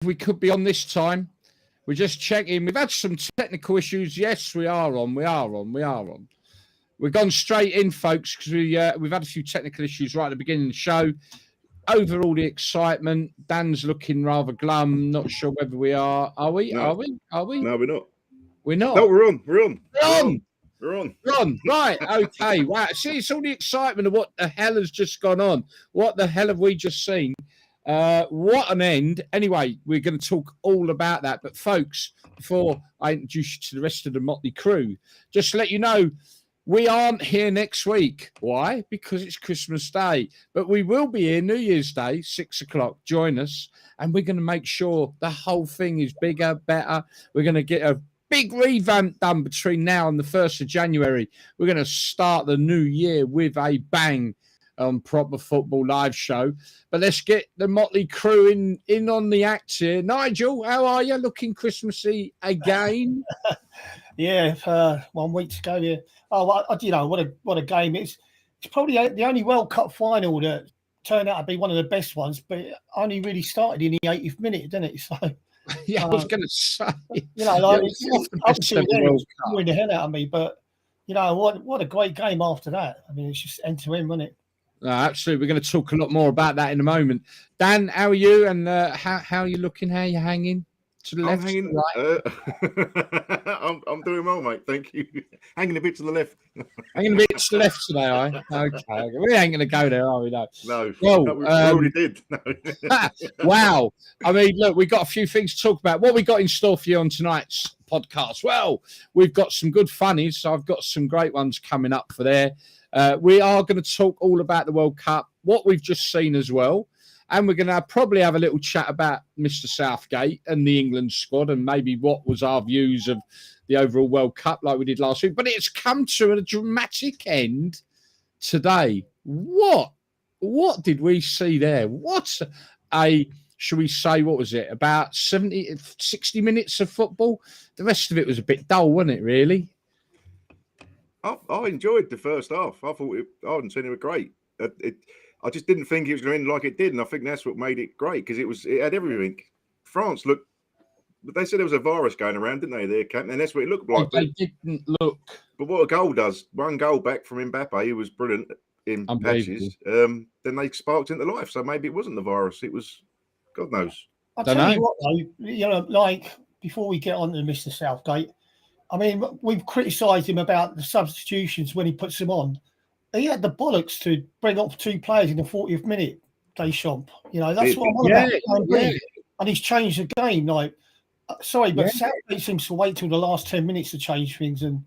we could be on this time. We're just checking. We've had some technical issues. Yes, we are on. We've gone straight in, folks, because we've had a few technical issues right at the beginning of the show. Over all the excitement, Dan's looking rather glum. Not sure whether we are. Are we? No. Are we? No, we're not. We're not. No, we're on. We're on. We're on. Right. Okay. Wow. See, it's all the excitement of what the hell has just gone on. What the hell have we just seen? What an end. Anyway, we're going to talk all about that. But, folks, before I introduce you to the rest of the Motley crew, just to let you know, we aren't here next week. Why? Because it's Christmas Day. But we will be here New Year's Day, 6 o'clock. Join us. And we're going to make sure the whole thing is bigger, better. We're going to get a big revamp done between now and the 1st of January. We're going to start the new year with a bang on Proper Football Live show. But let's get the Motley crew in on the act here. Nigel, how are you? Looking Christmassy again? Yeah, 1 week to go. Yeah. Oh, what a game! It's probably the only World Cup final that turned out to be one of the best ones, but it only really started in the 80th minute, didn't it? So yeah, I was going to say, obviously it the hell out of me, but what a great game after that. I mean, it's just end to end, wasn't it? Absolutely. We're going to talk a lot more about that in a moment. Dan, how are you? And how are you looking? How are you hanging? To the left, hanging, to the right? I'm doing well, mate. Thank you. Hanging a bit to the left. Hanging a bit to the left today, Okay. We ain't going to go there, are we? No. Well, we already did. No. Wow. I mean, look, we've got a few things to talk about. What we got in store for you on tonight's podcast? Well, we've got some good funnies. So I've got some great ones coming up for there. We are going to talk all about the World Cup, what we've just seen as well. And we're going to probably have a little chat about Mr. Southgate and the England squad and maybe what was our views of the overall World Cup like we did last week. But it's come to a dramatic end today. What did we see there? Should we say, what was it, about 60 minutes of football? The rest of it was a bit dull, wasn't it, really? I enjoyed the first half. I thought I hadn't seen it was great. I just didn't think it was going to end like it did, and I think that's what made it great because it had everything. France looked, but they said there was a virus going around, didn't they? Their camp, and that's what it looked like. They didn't look. But what a goal does! 1 goal back from Mbappe, who was brilliant in patches. Then they sparked into life. So maybe it wasn't the virus; it was, God knows. I'll tell you what, though. Like before we get on to Mr. Southgate, I mean, we've criticised him about the substitutions when he puts them on. He had the bollocks to bring up 2 players in the 40th minute, Deschamps. That's what I'm on about. Yeah. And he's changed the game. Southgate seems to wait till the last 10 minutes to change things. And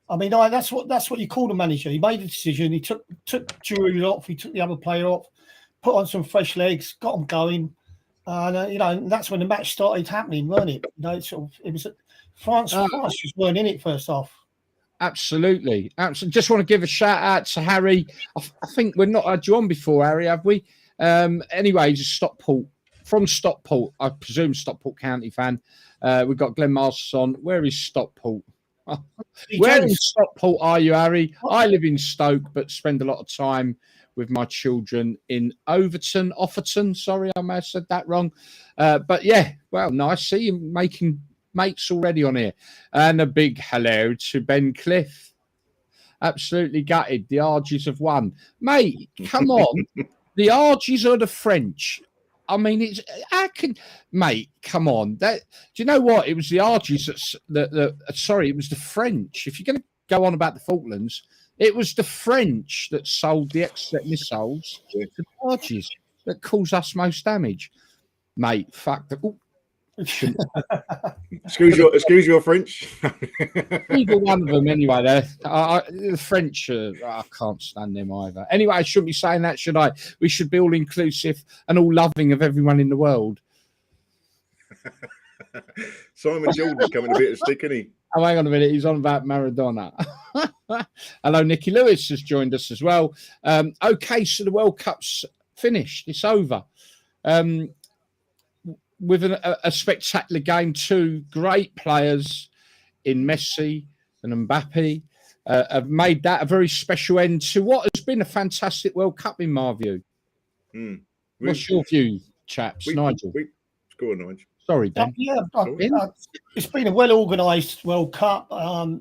I mean, that's what you call the manager. He made a decision. He took Giroud off. He took the other player off, put on some fresh legs, got them going. And that's when the match started happening, wasn't it? It was France just weren't in it first half. Absolutely. Just want to give a shout out to Harry. I think we've not had you on before, Harry, have we? Anyway, he's a Stockport, from Stockport, I presume Stockport County fan. We've got Glenn Masters on. Where is Stockport? Where in Stockport are you, Harry? I live in Stoke, but spend a lot of time with my children in Offerton. Sorry, I may have said that wrong. But yeah, well, nice. See you making mates already on here. And a big hello to Ben Cliff. Absolutely gutted. The Argies have won. Mate, come on. The Argies are the French. I mean, mate, come on. Do you know what? It was the Argies it was the French. If you're going to go on about the Falklands, it was the French that sold the Exocet missiles to the Argies that caused us most damage. Mate, fuck the... excuse your French. Either one of them, anyway. The French, I can't stand them either. Anyway, I shouldn't be saying that, should I? We should be all inclusive and all loving of everyone in the world. Simon Jordan's coming a bit of stick, isn't he? Oh, hang on a minute. He's on about Maradona. Hello, Nicky Lewis has joined us as well. Okay, so the World Cup's finished. It's over. With a spectacular game, 2 great players in Messi and Mbappe have made that a very special end to what has been a fantastic World Cup, in my view. What's your view, chaps? Nigel? Go on, Nigel. Sorry, Ben. It's been a well organised World Cup. I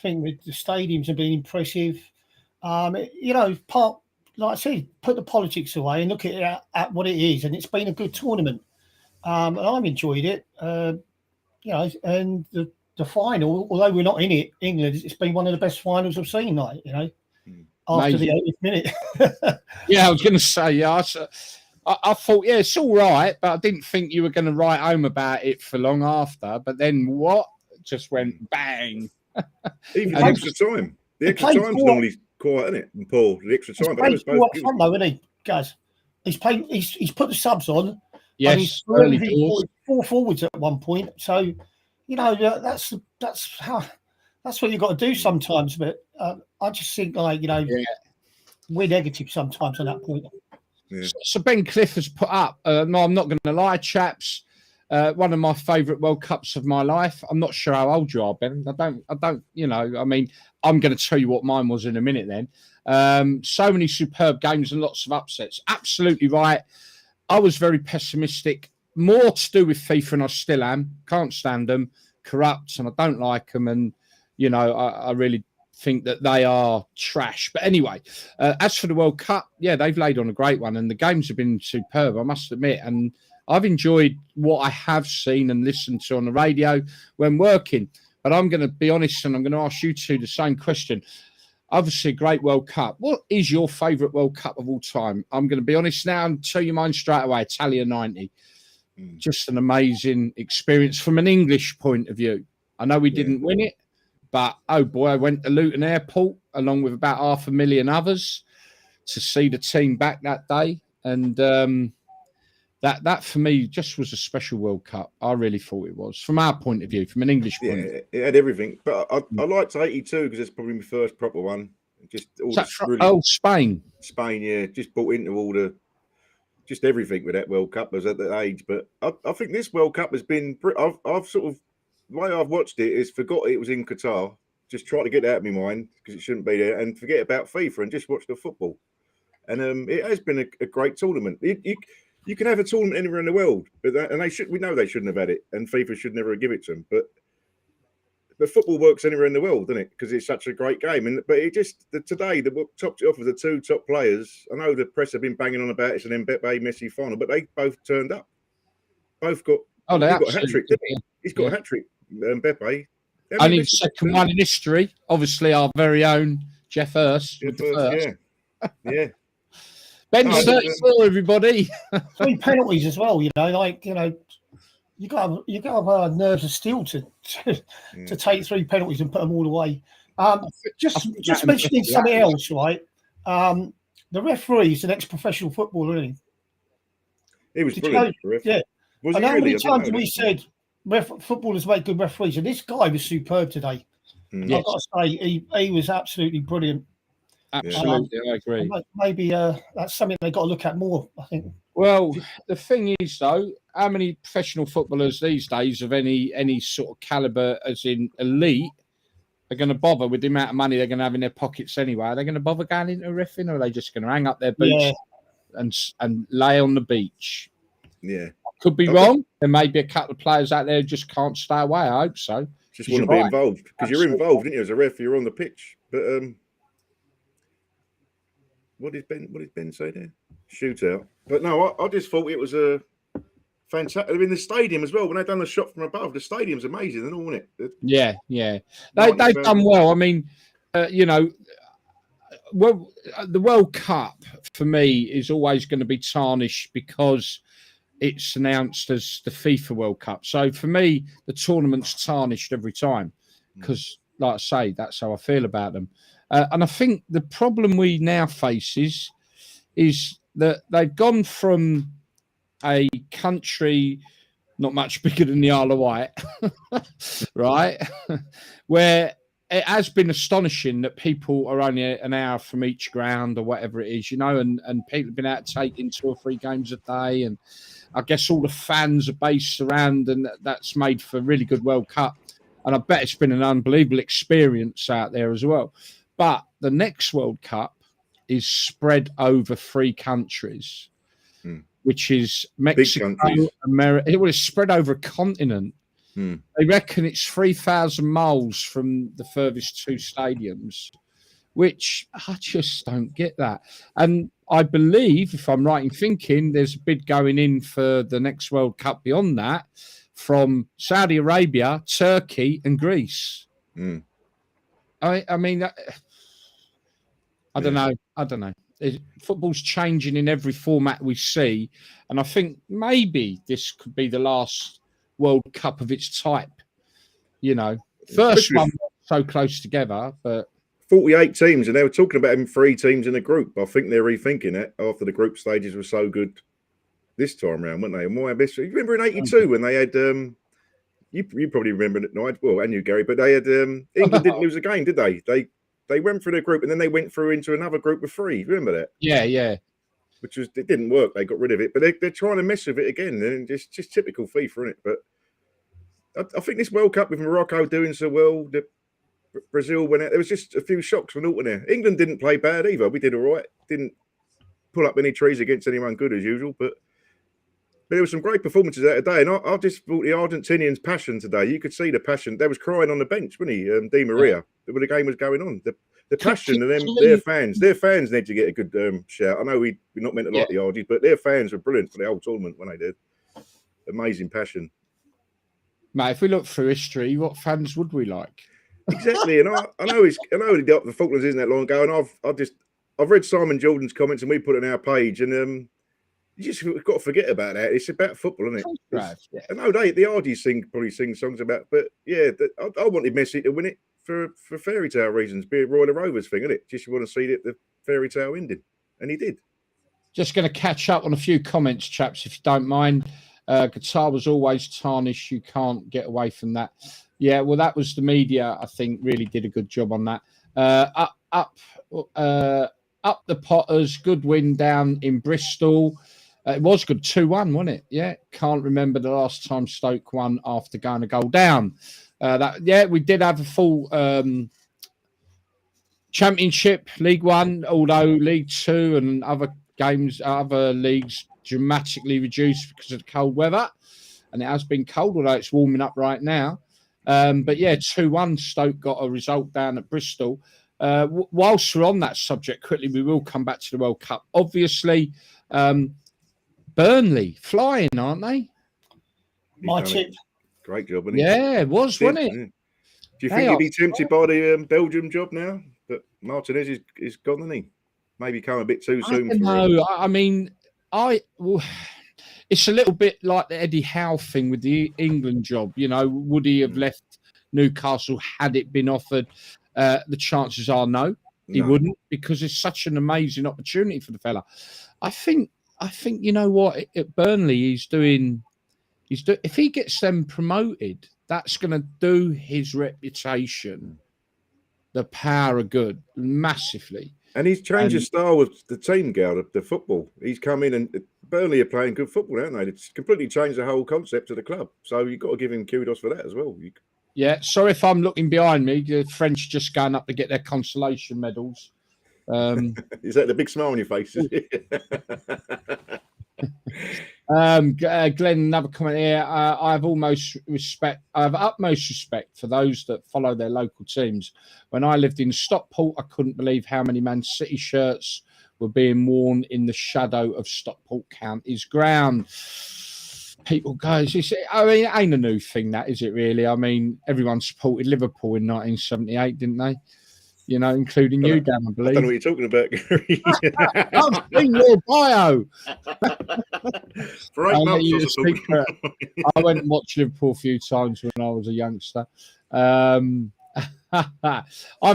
think the stadiums have been impressive. Like I said, put the politics away and look at what it is, and it's been a good tournament. And I've enjoyed it. And the final, although we're not in it, England, it's been one of the best finals I've seen. After the 80th minute. Yeah, I was going to say, I thought, it's all right, but I didn't think you were going to write home about it for long after. But then what? Just went bang. Even the extra time. The extra time's normally quiet, isn't it? And Paul, the extra time. But he's played fun, though, isn't he, guys? He's put the subs on. Yes, and he's four forwards at one point. So, that's what you've got to do sometimes. But I just think, we're negative sometimes on that point. Yeah. So Ben Cliff has put up. No, I'm not going to lie, chaps. One of my favourite World Cups of my life. I'm not sure how old you are, Ben. I don't. I mean, I'm going to tell you what mine was in a minute. Then, so many superb games and lots of upsets. Absolutely right. I was very pessimistic. More to do with FIFA, and I still am. Can't stand them. Corrupt, and I don't like them. And I really think that they are trash. But anyway, as for the World Cup, they've laid on a great one, and the games have been superb, I must admit. And I've enjoyed what I have seen and listened to on the radio when working. But I'm going to be honest, and I'm going to ask you two the same question. Obviously, a great World Cup. What is your favourite World Cup of all time? I'm going to be honest now and tell you mine straight away. Italia 90. Just an amazing experience from an English point of view. I know we didn't win it, but, oh boy, I went to Luton Airport along with about 500,000 others to see the team back that day. And that for me just was a special World Cup. I really thought it was, from our point of view, from an English point of view. It had everything. But I liked 82 because it's probably my first proper one. Spain? Spain, yeah. Just bought into just everything with that World Cup. I was at that age. But I think this World Cup has been... I've sort of... The way I've watched it is forgot it was in Qatar. Just try to get that out of my mind because it shouldn't be there, and forget about FIFA and just watch the football. And it has been a great tournament. You can have a tournament anywhere in the world, but we know they shouldn't have had it, and FIFA should never give it to them. But football works anywhere in the world, doesn't it? Because it's such a great game. But it just today the topped it off with the two top players. I know the press have been banging on about it's an Mbappe Messi final, but they both turned up. Both got. Oh, they got a hat trick. He's got a hat trick. Mbappe. Only second one in history. Obviously, our very own Jeff Hurst. Yeah. Ben's 34, everybody. 3 penalties as well. You got to have nerves of steel to take 3 penalties and put them all away. Just mentioning something else, right? The referee is an ex-professional footballer, isn't he? He was brilliant. Yeah. I know how many times we said footballers make good referees, and this guy was superb today. I've got to say, he was absolutely brilliant. Absolutely, I agree. Maybe that's something they've got to look at more, I think. Well, the thing is, though, how many professional footballers these days of any sort of calibre, as in elite, are going to bother with the amount of money they're going to have in their pockets anyway? Are they going to bother going into reffing, or are they just going to hang up their boots and lay on the beach? Yeah. Could be wrong. There may be a couple of players out there who just can't stay away. I hope so. Just want to be involved because you're involved, didn't you? As a ref, you're on the pitch. But what did Ben say there? Shootout. But no, I just thought it was a fantastic. I mean, the stadium as well. When they done the shot from above, the stadium's amazing, isn't it? Yeah. They've done well. I mean, well, the World Cup for me is always going to be tarnished because it's announced as the FIFA World Cup. So for me, the tournament's tarnished every time because, like I say, that's how I feel about them. And I think the problem we now face is that they've gone from a country not much bigger than the Isle of Wight, right, where it has been astonishing that people are only an hour from each ground or whatever it is, and people have been out taking 2 or 3 games a day. And I guess all the fans are based around, and that's made for a really good World Cup. And I bet it's been an unbelievable experience out there as well. But the next World Cup is spread over 3 countries. which is Mexico, countries. America. It was spread over a continent. Hmm. They reckon it's 3,000 miles from the furthest two stadiums, which I just don't get that. And I believe, if I'm right in thinking, there's a bid going in for the next World Cup beyond that from Saudi Arabia, Turkey, and Greece. Hmm. I mean, I don't know. I don't know. Football's changing in every format we see, and I think maybe this could be the last World Cup of its type. You know, first one so close together, but 48 teams, and they were talking about having 3 teams in a group. I think they're rethinking it after the group stages were so good this time around, weren't they? And why? You remember in '82 when they had you probably remember it, Nigel, well, and you, Gary, but they had England didn't lose a game, did they? They went through their group and then they went through into another group of 3. Remember that? Yeah. Which was, it didn't work. They got rid of it, but they're trying to mess with it again. And it's just typical FIFA, isn't it? But I think this World Cup with Morocco doing so well, Brazil went out. There was just a few shocks from Norton there. England didn't play bad either. We did all right. Didn't pull up any trees against anyone good as usual, but there were some great performances out today. And I just thought the Argentinians' passion today. You could see the passion. They was crying on the bench, wasn't he? Di Maria, when the game was going on. The passion of them, their fans need to get a good shout. I know we're not meant to like the Argies, but their fans were brilliant for the whole tournament when they did. Amazing passion. Mate, if we look through history, what fans would we like? Exactly, and I know the Falklands isn't that long ago, and I've read Simon Jordan's comments, and we put it on our page, and you just got to forget about that. It's about football, isn't it? Right, I know the Argies probably sing songs about, but yeah, I wanted Messi to win it for fairy tale reasons, be a Royal Rovers thing, isn't it? Just you want to see the fairy tale ending, and he did. Just going to catch up on a few comments, chaps, if you don't mind. Guitar was always tarnished. You can't get away from that. Yeah, well, that was the media, I think, really did a good job on that. Up the Potters, good win down in Bristol. It was good, 2-1, wasn't it? Yeah, can't remember the last time Stoke won after going a goal down. We did have a full Championship, League One, although League Two and other leagues dramatically reduced because of the cold weather. And it has been cold, although it's warming up right now. But yeah, 2-1, Stoke got a result down at Bristol. Whilst we're on that subject, quickly, we will come back to the World Cup. Obviously, Burnley flying, aren't they? My tip. Great job, wasn't he? Yeah, it was, wasn't it? Yeah. Do you think he'd be tempted by the Belgium job now? But Martinez is gone, isn't he? Maybe come a bit too soon. No, I mean, it's a little bit like the Eddie Howe thing with the England job. You know, would he have left Newcastle had it been offered? The chances are no, he wouldn't, because it's such an amazing opportunity for the fella. I think you know what, at Burnley if he gets them promoted, that's going to do his reputation the power of good massively. And he's changed his style with the team, Gal, the football. He's come in and Burnley are playing good football, aren't they? It's completely changed the whole concept of the club. So you've got to give him kudos for that as well. Yeah, sorry if I'm looking behind me. The French just going up to get their consolation medals. Is that the big smile on your face? Glenn, another comment here. I have utmost respect for those that follow their local teams. When I lived in Stockport, I couldn't believe how many Man City shirts were being worn in the shadow of Stockport County's ground. People guys, I mean, it ain't a new thing, that is it really? I mean, everyone supported Liverpool in 1978, didn't they? You know, including you, Dan, I believe. I don't know what you're talking about, Gary. I've seen your bio. For 8 months, I went and watched Liverpool a few times when I was a youngster. I've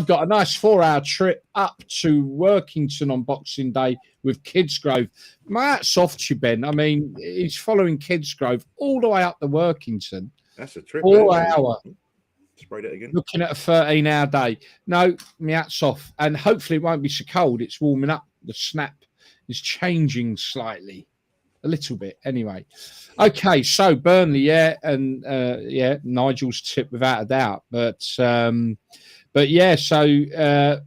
got a nice 4-hour trip up to Workington on Boxing Day with Kidsgrove. My hat's off to you, Ben. I mean, he's following Kidsgrove all the way up to Workington. That's a trip. 4 hour. Spray that again. Looking at a 13-hour day. No, my hat's off. And hopefully it won't be so cold. It's warming up. The snap is changing slightly. A little bit, anyway. Okay, so Burnley, and Nigel's tip without a doubt. But yeah, so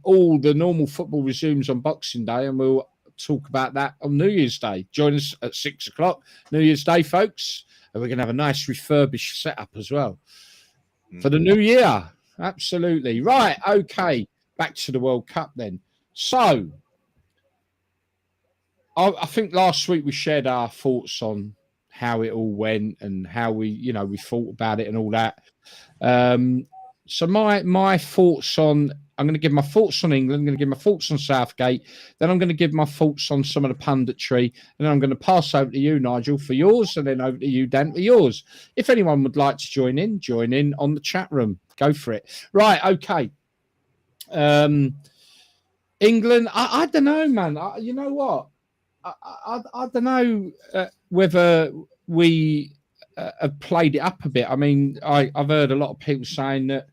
all the normal football resumes on Boxing Day, and we'll talk about that on New Year's Day. Join us at 6 o'clock, New Year's Day, folks. And we're going to have a nice refurbished setup as well for the new year. Absolutely. Right. Okay. Back to the World Cup then. So I think last week we shared our thoughts on how it all went and how we thought about it and all that. So my thoughts on, I'm going to give my thoughts on England, I'm going to give my thoughts on Southgate, then I'm going to give my thoughts on some of the punditry, and then I'm going to pass over to you, Nigel, for yours, and then over to you, Dan, for yours. If anyone would like to join in on the chat room. Go for it. Right, okay. England, I don't know, man. You know what? I don't know whether we have played it up a bit. I mean, I've heard a lot of people saying that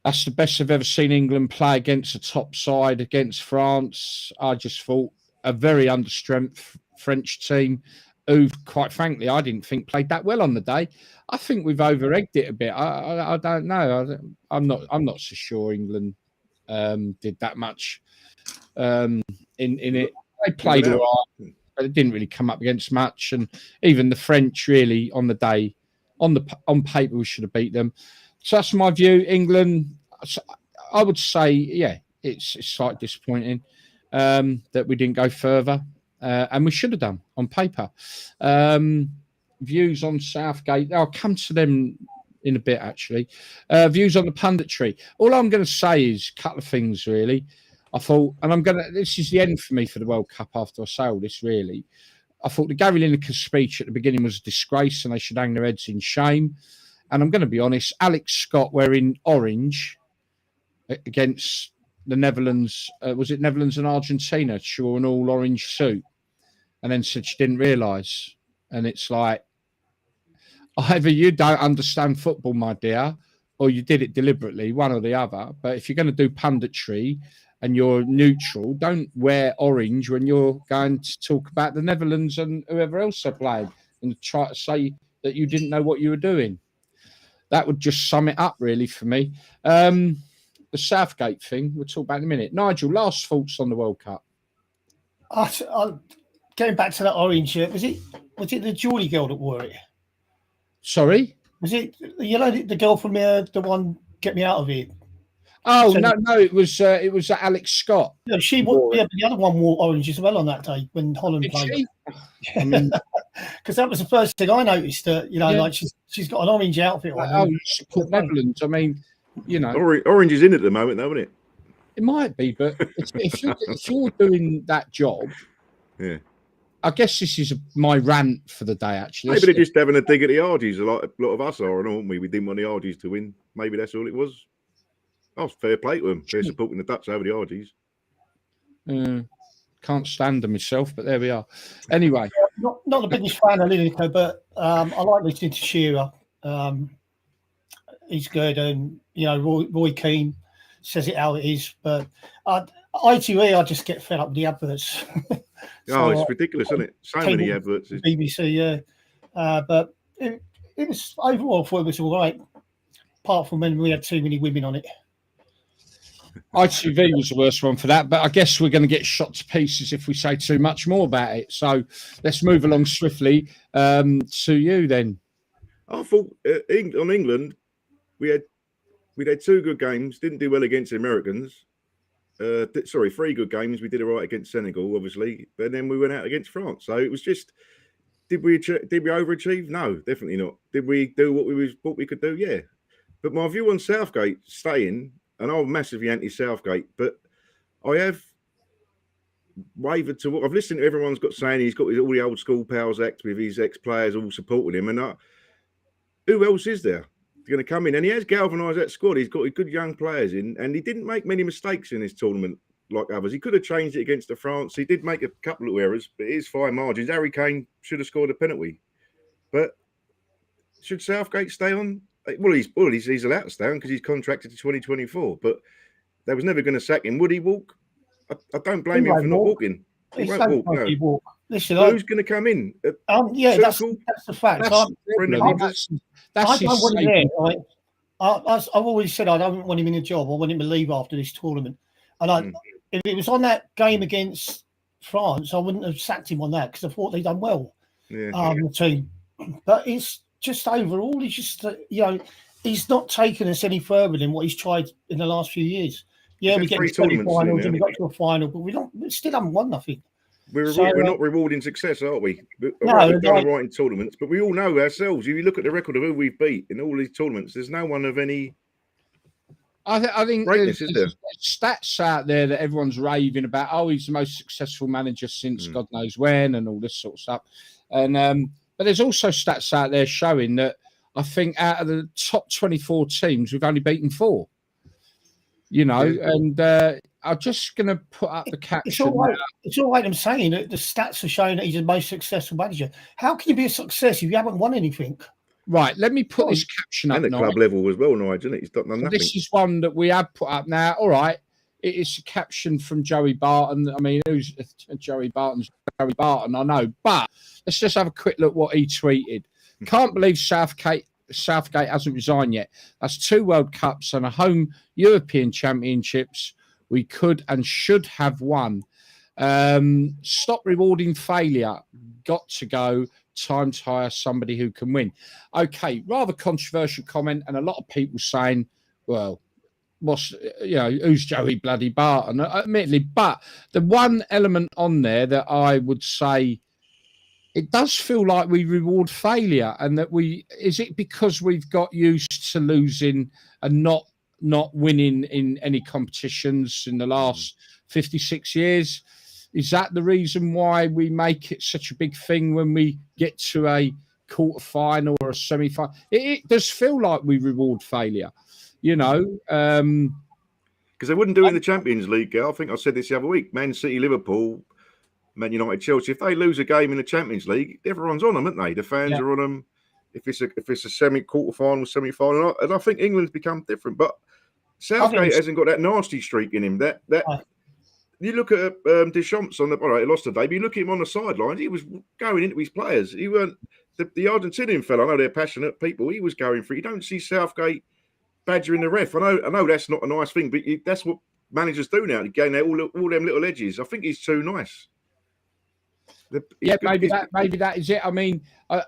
that's the best I've ever seen England play against a top side, against France. I just thought a very understrength French team who, quite frankly, I didn't think played that well on the day. I think we've over-egged it a bit. I don't know. I'm not so sure England did that much in it. They played all right, but it didn't really come up against much. And even the French, really, on the day, on paper, we should have beat them. So that's my view. England, I would say, yeah, it's slightly disappointing that we didn't go further, and we should have done on paper. Views on Southgate, I'll come to them in a bit, actually. Views on the punditry. All I'm going to say is a couple of things, really. I thought, and this is the end for me for the World Cup after I say all this, really. I thought the Gary Lineker speech at the beginning was a disgrace and they should hang their heads in shame. And I'm going to be honest, Alex Scott wearing orange against the Netherlands, was it Netherlands and Argentina? She wore an all orange suit and then said she didn't realise. And it's like, either you don't understand football, my dear, or you did it deliberately, one or the other. But if you're going to do punditry and you're neutral, don't wear orange when you're going to talk about the Netherlands and whoever else are playing and try to say that you didn't know what you were doing. That would just sum it up, really, for me. The Southgate thing, we'll talk about in a minute. Nigel, last thoughts on the World Cup? Going back to that orange shirt, was it the Geordie girl that wore it? Sorry? Was it, the girl from the one Get Me Out of Here? Oh, so, no, it was Alex Scott. Yeah, she wore, yeah, but the other one wore orange as well on that day when Holland played. I mean, because that was the first thing I noticed. That like she's got an orange outfit on. Oh, support Netherlands. I mean, orange is in at the moment, though, isn't it? It might be, but if you're doing that job, yeah. I guess this is my rant for the day, actually. Maybe they're just having a dig at the Argies. A lot of us are, aren't we? We didn't want the Argies to win. Maybe that's all it was. Oh, fair play to them. They're supporting the Dutch over the Argies. Can't stand them myself, but there we are. Anyway. Not the biggest fan of Lineker, but I like listening to Shearer. He's good, and Roy Keane says it how it is. But ITV, I just get fed up with the adverts. It's ridiculous, isn't it? So many adverts. BBC, yeah. But it was overall, I thought it was all right, apart from when we had too many women on it. ITV was the worst one for that, but I guess we're going to get shot to pieces if we say too much more about it. So let's move along swiftly to you then. I thought on England, we had two good games. Didn't do well against the Americans. 3 good games. We did all right against Senegal, obviously, but then we went out against France. So it was just, did we overachieve? No, definitely not. Did we do what we could do? Yeah. But my view on Southgate staying, and I'm massively anti-Southgate, but I have wavered to what I've listened to. Everyone's got saying he's got all the old school pals act with his ex-players all supporting him, and who else is there going to come in? And he has galvanised that squad. He's got good young players in, and he didn't make many mistakes in this tournament like others. He could have changed it against the France. He did make a couple of errors, but it is fine margins. Harry Kane should have scored a penalty. But should Southgate stay on? Well, he's allowed to stay on because he's contracted to 2024. But they was never going to sack him. Would he walk? I don't blame him for not walking. He won't walk. No. Listen, who's going to come in? Yeah, that's the fact. I don't want him there. I've always said I don't want him in a job. I want him to leave after this tournament. And if it was on that game against France, I wouldn't have sacked him on that because I thought they'd done well. Yeah. The team, but it's just overall, he's just he's not taken us any further than what he's tried in the last few years. Yeah, we get to semi-finals and we got to a final, but we still haven't won nothing. We're not rewarding success, are we? We've done right in tournaments, but we all know ourselves. If you look at the record of who we've beat in all these tournaments, there's no one of any. I think there's stats out there that everyone's raving about. Oh, he's the most successful manager since God knows when, and all this sort of stuff. And but there's also stats out there showing that I think out of the top 24 teams, we've only beaten 4. You know, and I'm just going to put up the caption. It's all right. I'm saying that the stats are showing that he's the most successful manager. How can you be a success if you haven't won anything? Right, let me put this caption up. And at club level as well, Nigel. He's done nothing. This is one that we have put up now. All right, it is a caption from Joey Barton. I mean, who's Joey Barton's Joey Barton? I know, but let's just have a quick look what he tweeted. Can't believe Southgate hasn't resigned yet. That's 2 World Cups and a home European Championships we could and should have won. Stop rewarding failure. Got to go. Time to hire somebody who can win. Okay, rather controversial comment, and a lot of people saying, well, who's Joey bloody Barton? Admittedly, but the one element on there that I would say, it does feel like we reward failure, and that is it because we've got used to losing and not winning in any competitions in the last 56 years? Is that the reason why we make it such a big thing when we get to a quarter final or a semi-final? It does feel like we reward failure, you know. Because they wouldn't do in the Champions League. I think I said this the other week. Man City, Liverpool, Man United, Chelsea. If they lose a game in the Champions League, everyone's on them, aren't they? The fans are on them. If it's a quarter final, semi-final, and I think England's become different. But Southgate hasn't got that nasty streak in him. You look at Deschamps on he lost today, but you look at him on the sidelines, he was going into his players. He weren't the Argentinian fella. I know they're passionate people. He was going for it. You don't see Southgate badgering the ref. I know that's not a nice thing, but that's what managers do now. They're getting all them little edges. I think he's too nice. Maybe that is it. I mean, I've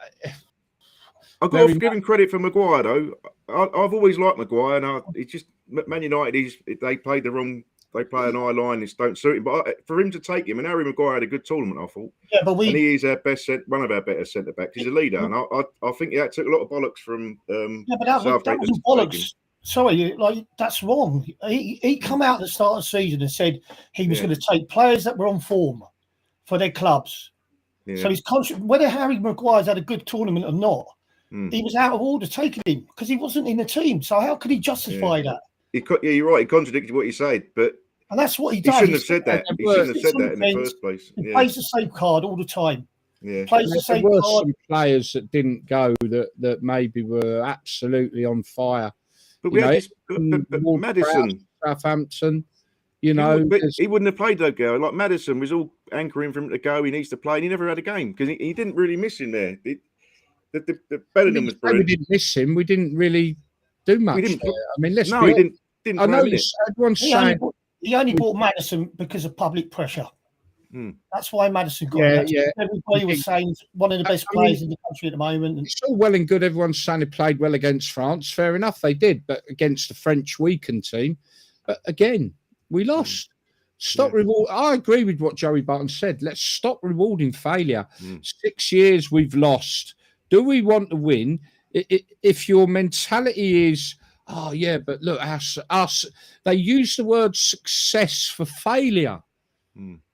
got to give him credit for Maguire though. I've always liked Maguire, and it's just Man United. They played the wrong. They play an eye line. This don't suit him. But for him to take him, and Harry Maguire had a good tournament, I thought. Yeah, but and he is one of our better centre backs. He's a leader, and I think that took a lot of bollocks from. But that was bollocks. Sorry, that's wrong. He come out at the start of the season and said he was going to take players that were on form for their clubs. Yeah. So he's conscious whether Harry Maguire's had a good tournament or not. He was out of order taking him because he wasn't in the team. So how could he justify that? You're right. He contradicted what you said, and that's what he does. He shouldn't have said that. He shouldn't have said that in the first place. He plays the same card all the time. Yeah, plays the same there were card. Some players that didn't go that maybe were absolutely on fire. But we had Maddison, Southampton. He wouldn't have played that girl. Like Maddison was all anchoring for him to go. He needs to play, and he never had a game because he didn't really miss him there. The Bellingham was brilliant. We didn't miss him. We didn't really do much. I mean, let's be honest. He didn't. I know everyone's saying he only bought Maddison because of public pressure. That's why Maddison got it. Yeah. Everybody was saying he's one of the best players in the country at the moment. It's all well and good. Everyone's saying he played well against France. Fair enough, they did, but against the French weakened team. But again, we lost. Stop reward. I agree with what Joey Barton said. Let's stop rewarding failure. 6 years we've lost. Do we want to win? If your mentality is, oh yeah, but look, us. They use the word success for failure.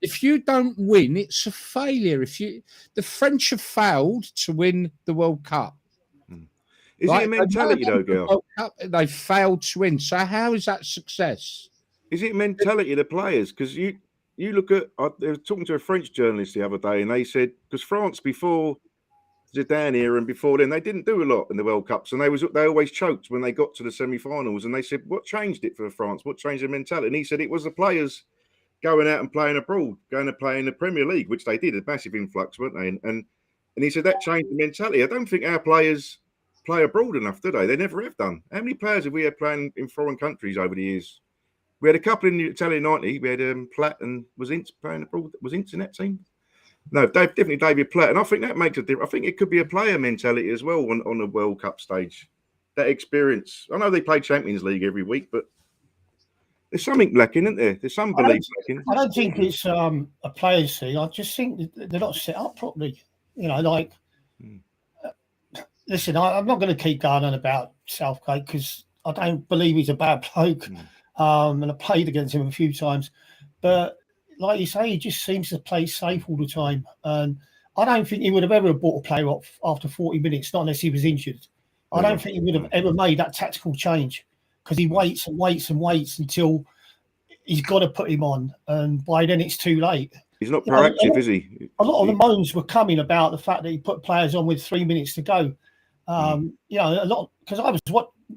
If you don't win, it's a failure. The French have failed to win the World Cup. Is it a mentality though, girl? They failed to win. So how is that success? Is it mentality of the players? Because you look at. I was talking to a French journalist the other day, and they said because France before Zidane here and before then they didn't do a lot in the World Cups, and they always choked when they got to the semi-finals. And they said, what changed it for France? What changed the mentality? And he said it was the players going out and playing abroad, going to play in the Premier League, which they did, a massive influx, weren't they? And he said that changed the mentality. I don't think our players play abroad enough, do they? They never have done. How many players have we had playing in foreign countries over the years? We had a couple in the Italian 90. We had Platt and was Ince playing abroad. Was Ince in that team? No, definitely David Platt. And I think that makes a difference. I think it could be a player mentality as well on the World Cup stage. That experience. I know they play Champions League every week, but there's something lacking, isn't there? There's some belief lacking. I don't think it's a players thing. I just think they're not set up properly. You know, like, listen, I'm not going to keep going on about Southgate because I don't believe he's a bad bloke. And I played against him a few times. But like you say, he just seems to play safe all the time. And I don't think he would have ever bought a player off after 40 minutes, not unless he was injured. I don't think he would have ever made that tactical change because he waits and waits and waits until he's got to put him on. And by then it's too late. He's not proactive, is he? A lot of the moans were coming about the fact that he put players on with 3 minutes to go. You know, a lot because I was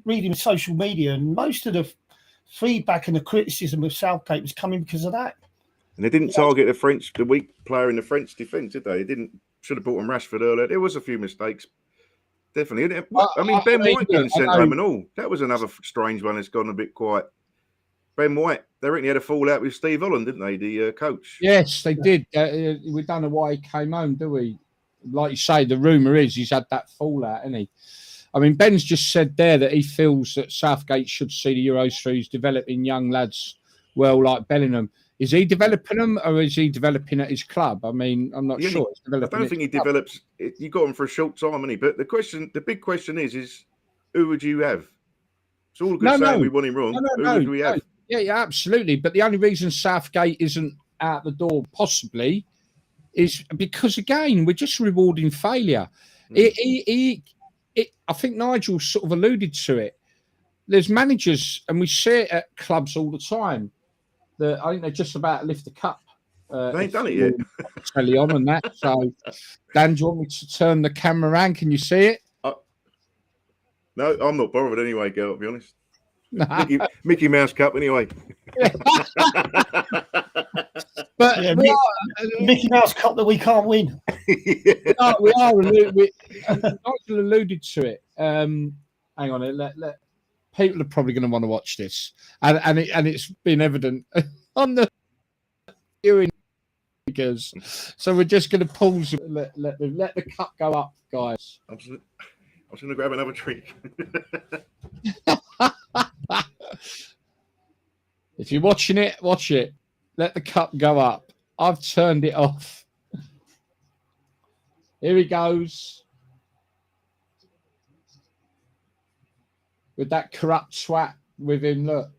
reading social media and most of the feedback and the criticism of Southgate was coming because of that. And they didn't target the weak player in the French defence, did they? They should have brought on Rashford earlier. There was a few mistakes, definitely. I mean, Ben White being sent home and all. That was another strange one that's gone a bit quiet. Ben White, they reckon he had a fallout with Steve Holland, didn't they, the coach? Yes, they did. We don't know why he came home, do we? Like you say, the rumour is he's had that fallout, hasn't he? I mean, Ben's just said there that he feels that Southgate should see the Euros through. He's developing young lads well, like Bellingham. Is he developing them or is he developing at his club? I mean, I'm not sure. I don't think he develops. You got him for a short time, hasn't he? But the big question is who would you have? It's all good saying we want him wrong. Who would we have? Yeah, absolutely. But the only reason Southgate isn't out the door, possibly, is because, again, we're just rewarding failure. I think Nigel sort of alluded to it. There's managers, and we see it at clubs all the time, that I think they're just about to lift the cup. They ain't done it yet. Telly on and that. So, Dan, do you want me to turn the camera around? Can you see it? No, I'm not bothered anyway, girl, to be honest. Mickey Mouse Cup anyway. But Mickey Mouse Cup that we can't win. We are. Nigel alluded to it. Hang on, let people are probably going to want to watch this, and it's been evident on the viewing figures. So we're just going to pause. Let the cup go up, guys. I was going to grab another drink. If you're watching it, watch it. Let the cup go up. I've turned it off. Here he goes. With that corrupt swat with him. Look.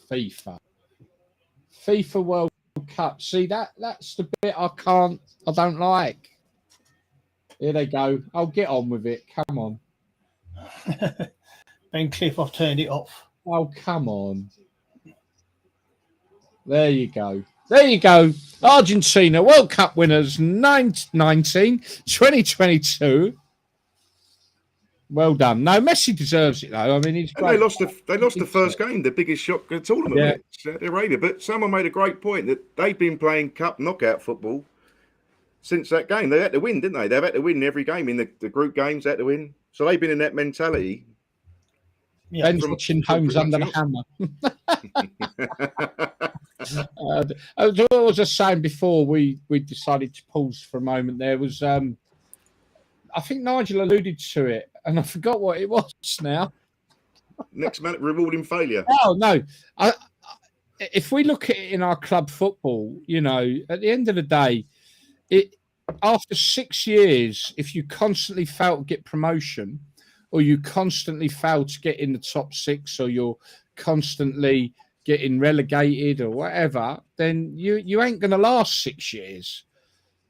FIFA World Cup. See, that's the bit I don't like. Here they go. I'll get on with it. Come on. Ben Cliff, I've turned it off. Oh, come on. There you go. Argentina World Cup winners 2022. Well done. No, Messi deserves it though. I mean, he's great. They lost the first game, the biggest shock of the tournament. Saudi Arabia. But someone made a great point that they've been playing cup knockout football since that game. They had to win, didn't they? They've had to win every game in the group games. They had to win. So they've been in that mentality. Yeah, Ben's watching Homes Under the Hammer. As I was just saying before we decided to pause for a moment, there was I think Nigel alluded to it and I forgot what it was now. Next man, rewarding failure. Oh no. If we look at it in our club football, you know, at the end of the day, after 6 years, if you constantly fail to get promotion, or you constantly fail to get in the top six, or you're constantly getting relegated or whatever, then you ain't going to last 6 years.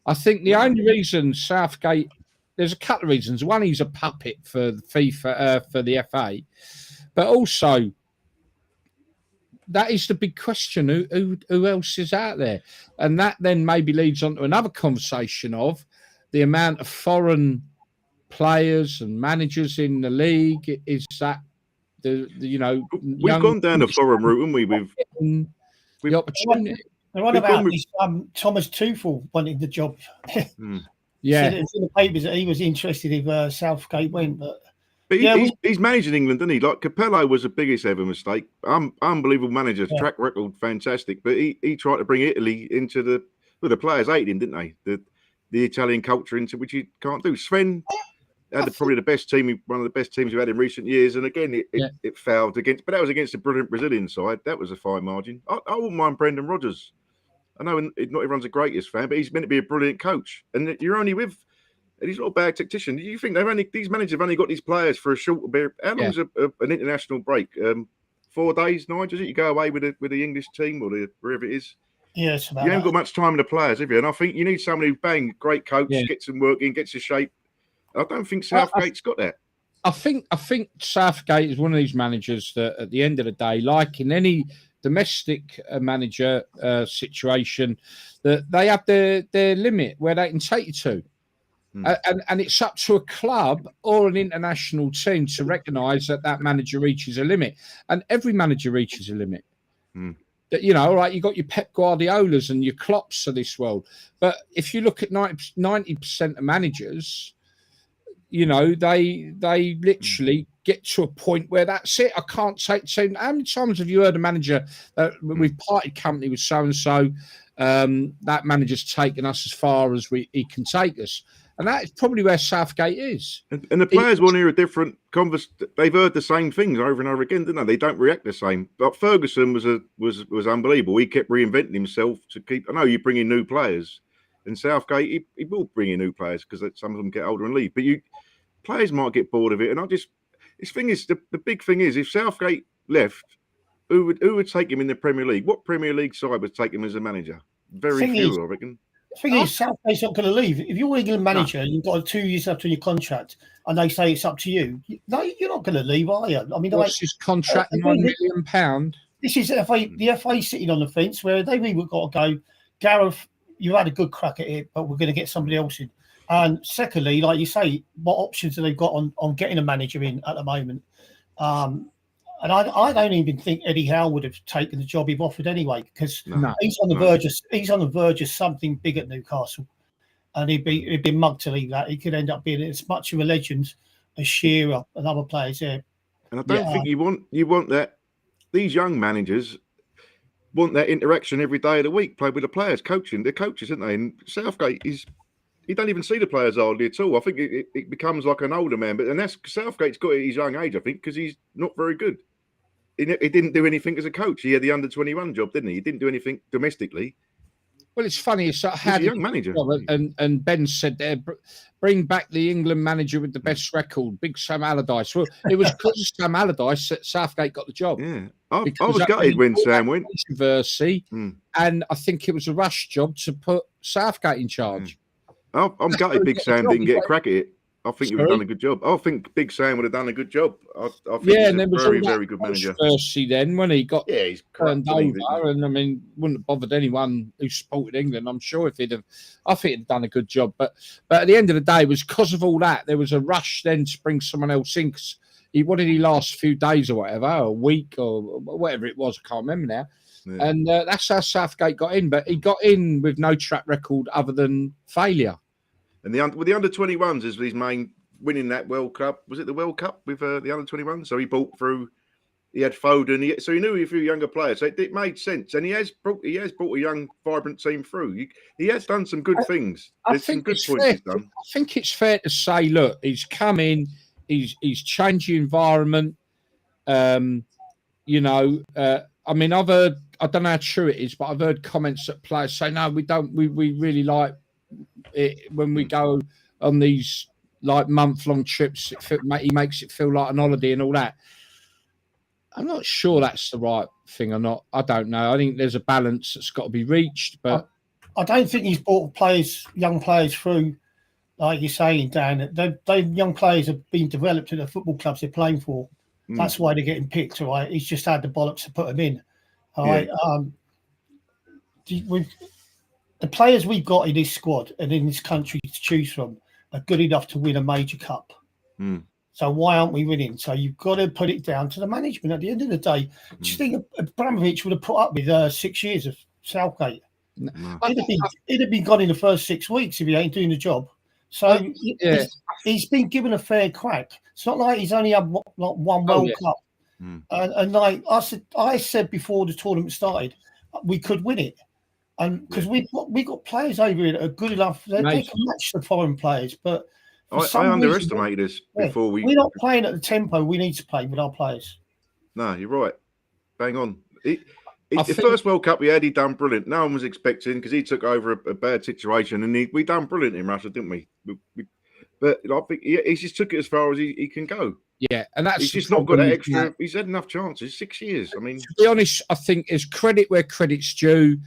I think the only reason Southgate, there's a couple of reasons. One, he's a puppet for the FIFA, for the FA, but also that is the big question: who else is out there? And that then maybe leads on to another conversation of the amount of foreign players and managers in the league. Is that we've gone down the foreign route, haven't we? With the opportunity. They're on about this, Thomas Tuchel wanting the job. Yeah, it's in the papers that he was interested if Southgate went, but But he's managing England, didn't he? Like Capello was the biggest ever mistake. Unbelievable manager, track record fantastic. But he tried to bring Italy into the players hated him, didn't they? The Italian culture into which you can't do. Sven had probably the best team, one of the best teams we've had in recent years. And again, it failed against, but that was against a brilliant Brazilian side. That was a fine margin. I wouldn't mind Brendan Rodgers. I know not everyone's the greatest fan, but he's meant to be a brilliant coach. And you're only with. And he's not a bad tactician. Do you think these managers have only got these players for a short period? How long is an international break? 4 days, Nigel? You go away with the English team or wherever it is. Yes, you haven't got much time with the players, have you? And I think you need somebody who great coach, gets them working, gets in shape. I don't think Southgate's got that. I think Southgate is one of these managers that, at the end of the day, like in any domestic manager situation, that they have their limit where they can take you to. And it's up to a club or an international team to recognise that manager reaches a limit. And every manager reaches a limit. All right, you've got your Pep Guardiolas and your Klopps of this world. But if you look at 90% of managers, they literally get to a point where that's it. I can't take. So how many times have you heard a manager we've parted company with so-and-so, that manager's taken us as far as he can take us? And that is probably where Southgate is. And the players want to hear a different conversation. They've heard the same things over and over again, didn't they? They don't react the same. But Ferguson was unbelievable. He kept reinventing himself to keep. I know you bring in new players, and Southgate he will bring in new players because some of them get older and leave. But players might get bored of it. And the big thing is, if Southgate left, who would take him in the Premier League? What Premier League side would take him as a manager? Very few, I reckon. The thing is, Southgate's not going to leave. If you're England manager and you've got 2 years left on your contract and they say it's up to you, no, you're not going to leave, are you? I mean, what's his contract? £9 million. This is the FA sitting on the fence where they've even got to go, Gareth, you had a good crack at it, but we're going to get somebody else in. And secondly, like you say, what options have they got on getting a manager in at the moment? And I don't even think Eddie Howe would have taken the job he offered anyway, because he's on the verge of something big at Newcastle, and he'd be mugged to leave that. He could end up being as much of a legend as Shearer and other players there. And I don't think you want that. These young managers want that interaction every day of the week, play with the players, coaching. They're coaches, aren't they? And Southgate you don't even see the players hardly at all. I think it becomes like an older man. And that's Southgate's got it at his young age, I think, because he's not very good. He didn't do anything as a coach. He had the under-21 job, didn't he? He didn't do anything domestically. Well, it's funny. He's a young manager. And Ben said there, bring back the England manager with the best record, Big Sam Allardyce. Well, it was because of Sam Allardyce that Southgate got the job. Yeah, I was gutted when Sam went. Controversy, and I think it was a rush job to put Southgate in charge. I'm gutted Big Sam didn't get a crack at it. I think he would have done a good job. I think Big Sam would have done a good job. I think he's a very, very good manager. Then when he got he's turned over, and I mean, wouldn't have bothered anyone who supported England. I'm sure I think he'd have done a good job. But at the end of the day, it was because of all that. There was a rush then to bring someone else in. Cause what did he last? A few days or whatever, a week or whatever it was. I can't remember now. Yeah. And that's how Southgate got in. But he got in with no track record other than failure. And the under-21s is his main winning that World Cup. Was it the World Cup with the under-21? So he brought through. He had Foden. So he knew a few younger players. So it made sense. And he has brought a young, vibrant team through. He has done some good things. There's some good points he's done. I think it's fair to say, look, he's come in. He's changed the environment. I mean, I've heard. I don't know how true it is, but I've heard comments that players say, "No, we don't. We really like." It, when we go on these like month-long trips, he makes it feel like an holiday and all that. I'm not sure that's the right thing or not. I don't know. I think there's a balance that's got to be reached, but I don't think he's brought young players through, like you're saying, Dan. They young players have been developed in the football clubs they're playing for. That's why they're getting picked. All right, he's just had the bollocks to put them in. All right. The players we've got in this squad and in this country to choose from are good enough to win a major cup. So why aren't we winning? So you've got to put it down to the management. At the end of the day, do you think Abramovich would have put up with 6 years of Southgate? No. It'd have been gone in the first 6 weeks if he ain't doing the job. So I he's been given a fair crack. It's not like he's only had one World Cup. And like I said before the tournament started, we could win it. And because we got players over here that are good enough, they can match the foreign players. But I underestimated us before we're not playing at the tempo we need to play with our players. No, you're right. Bang on. The first World Cup we had, he done brilliant. No one was expecting because he took over a bad situation, and we done brilliant in Russia, didn't we? But I think he just took it as far as he can go. Yeah, and that's he's just not got that extra. He's had enough chances. 6 years. I mean, to be honest, I think there's credit where credit's due.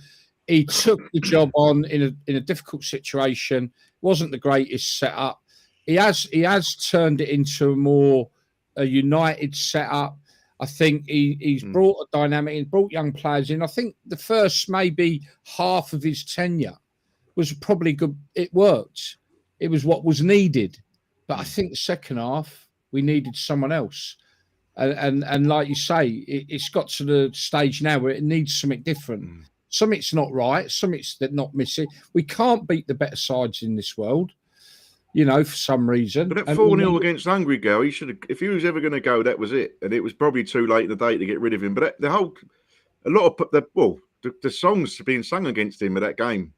He took the job on in a difficult situation. Wasn't the greatest setup. He has turned it into a united setup. I think he's brought a dynamic. He's brought young players in. I think the first maybe half of his tenure was probably good. It worked. It was what was needed. But I think the second half we needed someone else. And like you say, it's got to the stage now where it needs something different. Something's not right. Something's not missing. We can't beat the better sides in this world, for some reason. But that 4-0 against Hungary, Gal, he should have. If he was ever going to go, that was it. And it was probably too late in the day to get rid of him. But the songs being sung against him at that game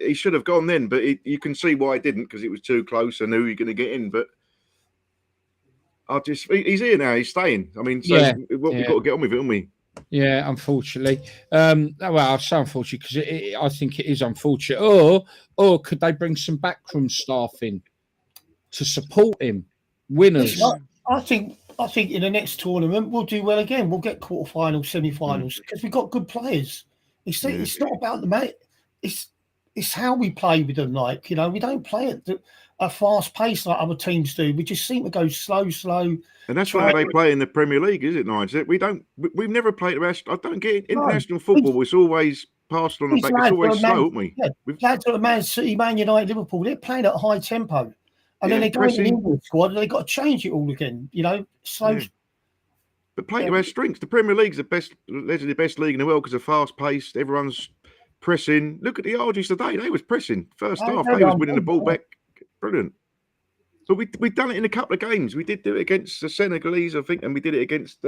he should have gone then. But you can see why he didn't, because it was too close and who you're going to get in. But he's here now. He's staying. I mean, we've got to get on with it, haven't we? Yeah, unfortunately. Well, I say unfortunately because I think it is unfortunate. Or could they bring some backroom staff in to support him? Winners. I think in the next tournament we'll do well again. We'll get quarterfinals, semi-finals because we've got good players. It's not about the mate. It's how we play with them. Like, we don't play at a fast pace like other teams do. We just seem to go slow. And that's why they play in the Premier League, is it, Nigel? We've never played the rest. I don't get it. International football. It's always passed on the back. It's always slow, aren't we? Yeah. Lads like Man City, Man United, Liverpool, they're playing at a high tempo. And then they go into the England squad and they've got to change it all again, slow. Yeah. But play to our strengths. The Premier League's the best league in the world because of fast paced. Everyone's pressing. Look at the Argies today. They was pressing. First half, they was winning the ball back. Brilliant. But we've done it in a couple of games. We did do it against the Senegalese, I think, and we did it against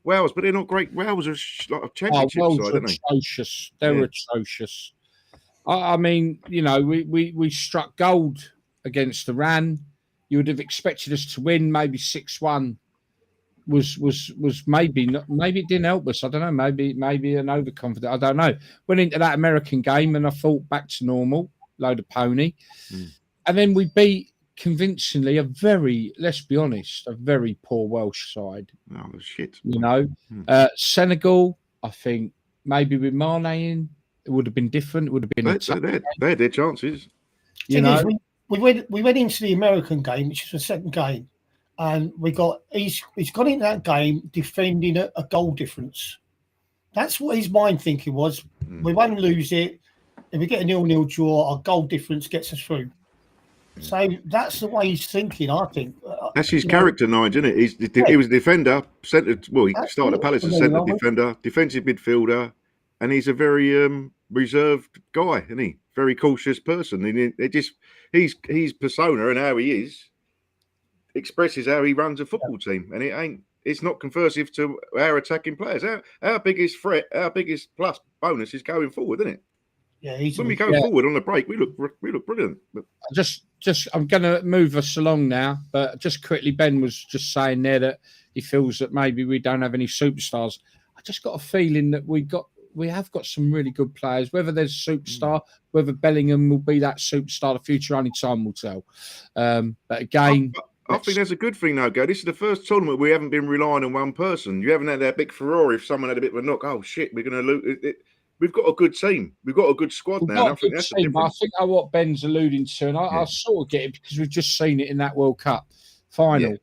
Wales. But they're not great. Wales are like a championship side, aren't they? Atrocious. They're atrocious. I mean, we struck gold against Iran. You would have expected us to win, maybe 6-1. Was maybe not, maybe it didn't help us. I don't know. Maybe an overconfident. I don't know. Went into that American game and I thought back to normal, load of pony, and then we beat convincingly let's be honest, a very poor Welsh side. Oh shit! Senegal. I think maybe with Mane in, it would have been different. It would have been. They had their chances. We went into the American game, which is the second game. And he's gone into that game defending a goal difference. That's what his mind thinking was. We won't lose it. If we get a 0-0 draw, our goal difference gets us through. So that's the way he's thinking, I think. That's his character, Nigel, isn't it? He was a defender, he started at Palace as centre defender, defensive midfielder, and he's a very reserved guy, isn't he? Very cautious person. And his persona and how he is expresses how he runs a football team, and it's not conversive to our attacking players. Our biggest threat, our biggest plus bonus is going forward, isn't it? Yeah, when we go forward on the break, we look brilliant. But I'm going to move us along now, but just quickly, Ben was just saying there that he feels that maybe we don't have any superstars. I just got a feeling that we have got some really good players. Whether there's a superstar, whether Bellingham will be that superstar, the future only time will tell. But again. I think that's a good thing, though, Go. This is the first tournament we haven't been relying on one person. You haven't had that big Ferrari. If someone had a bit of a knock, oh shit, we're going to lose it. We've got a good team. We've got a good squad now. I think that's the difference. I think what Ben's alluding to, and I sort of get it because we've just seen it in that World Cup final. Yeah.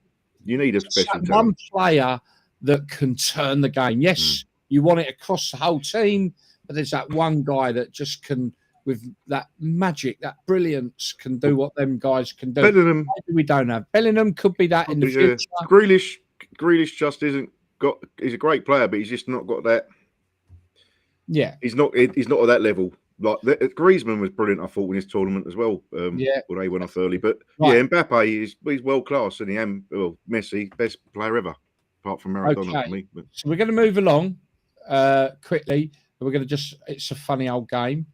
You need a special one player that can turn the game. Yes, you want it across the whole team, but there's that one guy that just can, with that magic, that brilliance, can do what them guys can do. Bellingham, maybe we don't have. Bellingham could be that in the future. Grealish just isn't got. He's a great player, but he's just not got that. Yeah, he's not at that level. like Griezmann was brilliant. I thought in his tournament as well. Yeah. Well, they went off early, but Right. yeah, Mbappe he's world class, and Messi best player ever, apart from Maradona Okay. for me. But So we're going to move along quickly. We're going to it's a funny old game.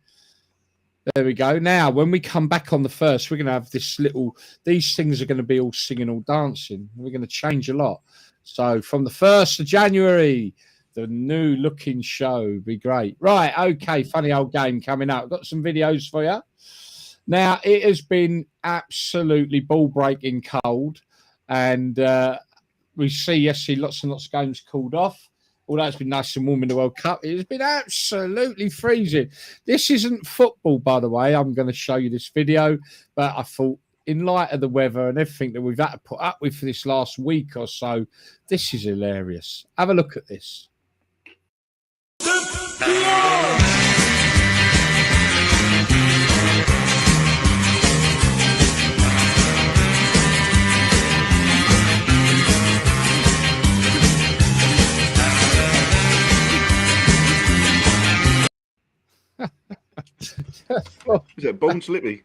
There we go. Now, when we come back on the first, we're going to have these things are going to be all singing, all dancing. We're going to change a lot. So from the 1st of January, the new looking show will be great. Right. Okay. Funny old game coming up. Got some videos for you. Now, it has been absolutely ball breaking cold. And we see lots and lots of games called off. Although it's been nice and warm in the World Cup, it has been absolutely freezing. This isn't football, by the way. I'm going to show you this video, but I thought in light of the weather and everything that we've had to put up with for this last week or so, this is hilarious. Have a look at this. is it bone slippy?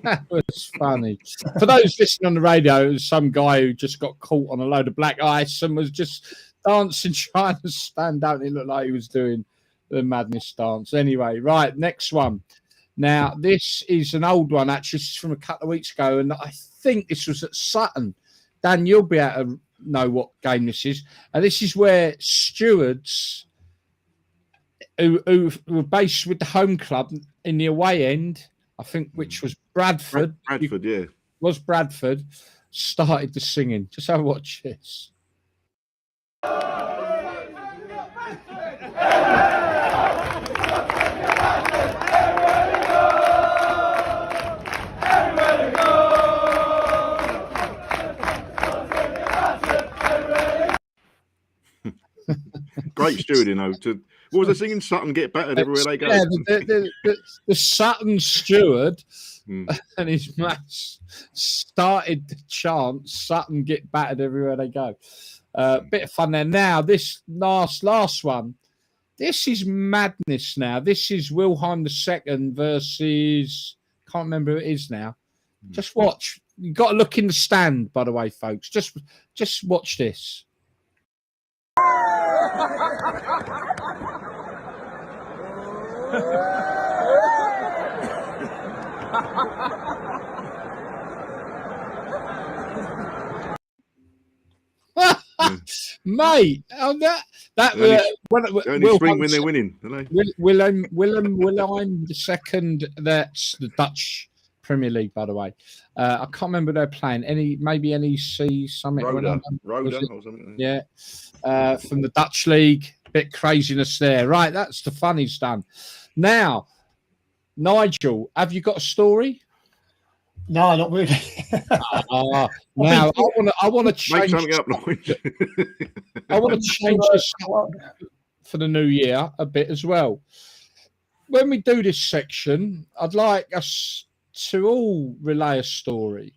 That was funny. For those listening on the radio, it was some guy who just got caught on a load of black ice and was just dancing, trying to stand out. It looked like he was doing the madness dance. Anyway, right, next one. Now, this is an old one, actually. This is from a couple of weeks ago, and I think this was at Sutton. Dan, you'll be able to know what game this is. And this is where stewards who were based with the home club in the away end, I think, which was Bradford. Bradford, yeah. Was Bradford, started the singing. Just have a watch this. Great stewarding, though. What was I singing? Sutton get battered everywhere they go. Yeah, the Sutton steward and his mates started the chant, Sutton get battered everywhere they go. Bit of fun there. Now, this last one, this is madness now. This is Wilhelm II versus, can't remember who it is now. Just watch. You've got to look in the stand, by the way, folks. Just watch this. Mate, only spring when they're winning, don't they? Wilhelm II, that's the Dutch Premier League, by the way. I can't remember they're playing. Maybe NEC something. Roda or something. Yeah, from the Dutch League. Bit craziness there. Right, that's the funny's done. Now, Nigel, have you got a story? No, not really. Now I want to change. Make something up, Nigel. I want to change this for the new year a bit as well. When we do this section, I'd like us to all relay a story.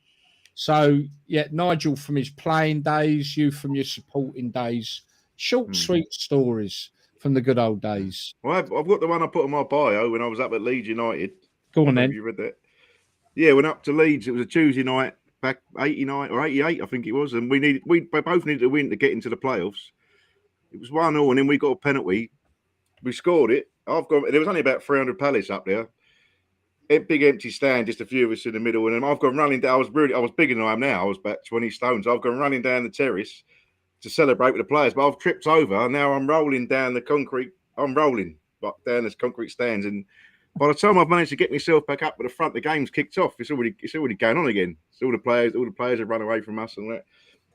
So, yeah, Nigel from his playing days, you from your supporting days. Short, sweet stories from the good old days. Well, I've got the one I put on my bio when I was up at Leeds United. Go on then. You read that? Yeah, went up to Leeds. It was a Tuesday night back 89 or 88, I think it was, and we both needed to win to get into the playoffs. It was 1-1, and then we got a penalty. We scored it. There was only about 300 Palace up there. A big empty stand, just a few of us in the middle, and then I've gone running down. I was bigger than I am now. I was about 20 stone. So I've gone running down the terrace to celebrate with the players, but I've tripped over. And now I'm rolling down the concrete. I'm rolling down this concrete stands, and by the time I've managed to get myself back up to the front, the game's kicked off. It's already going on again. So all the players have run away from us and that.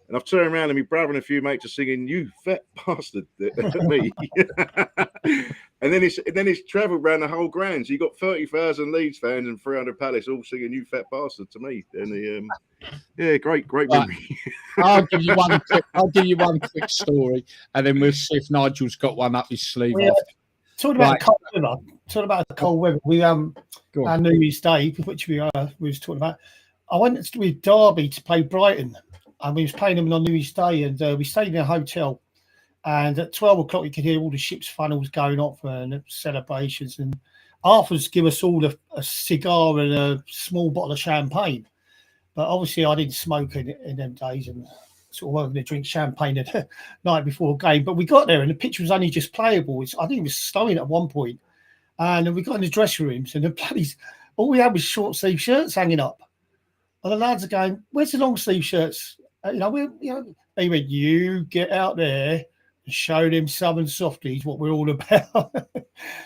And I've turned around and my brother and a few mates are singing, "You fat bastard," at me. and then it's travelled around the whole ground. So you got 30,000 Leeds fans and 300 Palace all singing "You fat bastard" to me. And great memory. I'll give you one quick story, and then we'll see if Nigel's got one up his sleeve. Talking about cold weather. We our New Year's Day, which we was talking about. I went with Derby to play Brighton, and we was playing them on New Year's Day, and we stayed in a hotel. And at 12 o'clock, you could hear all the ship's funnels going off and celebrations. And Arthur's give us all a cigar and a small bottle of champagne. But obviously, I didn't smoke in them days and sort of wasn't going to drink champagne the night before a game. But we got there and the pitch was only just playable. I think it was snowing at one point. And we got in the dressing rooms and the bloody, all we had was short sleeve shirts hanging up. And the lads are going, "Where's the long sleeve shirts?" They went, "You get out there and show them Southern Softies what we're all about."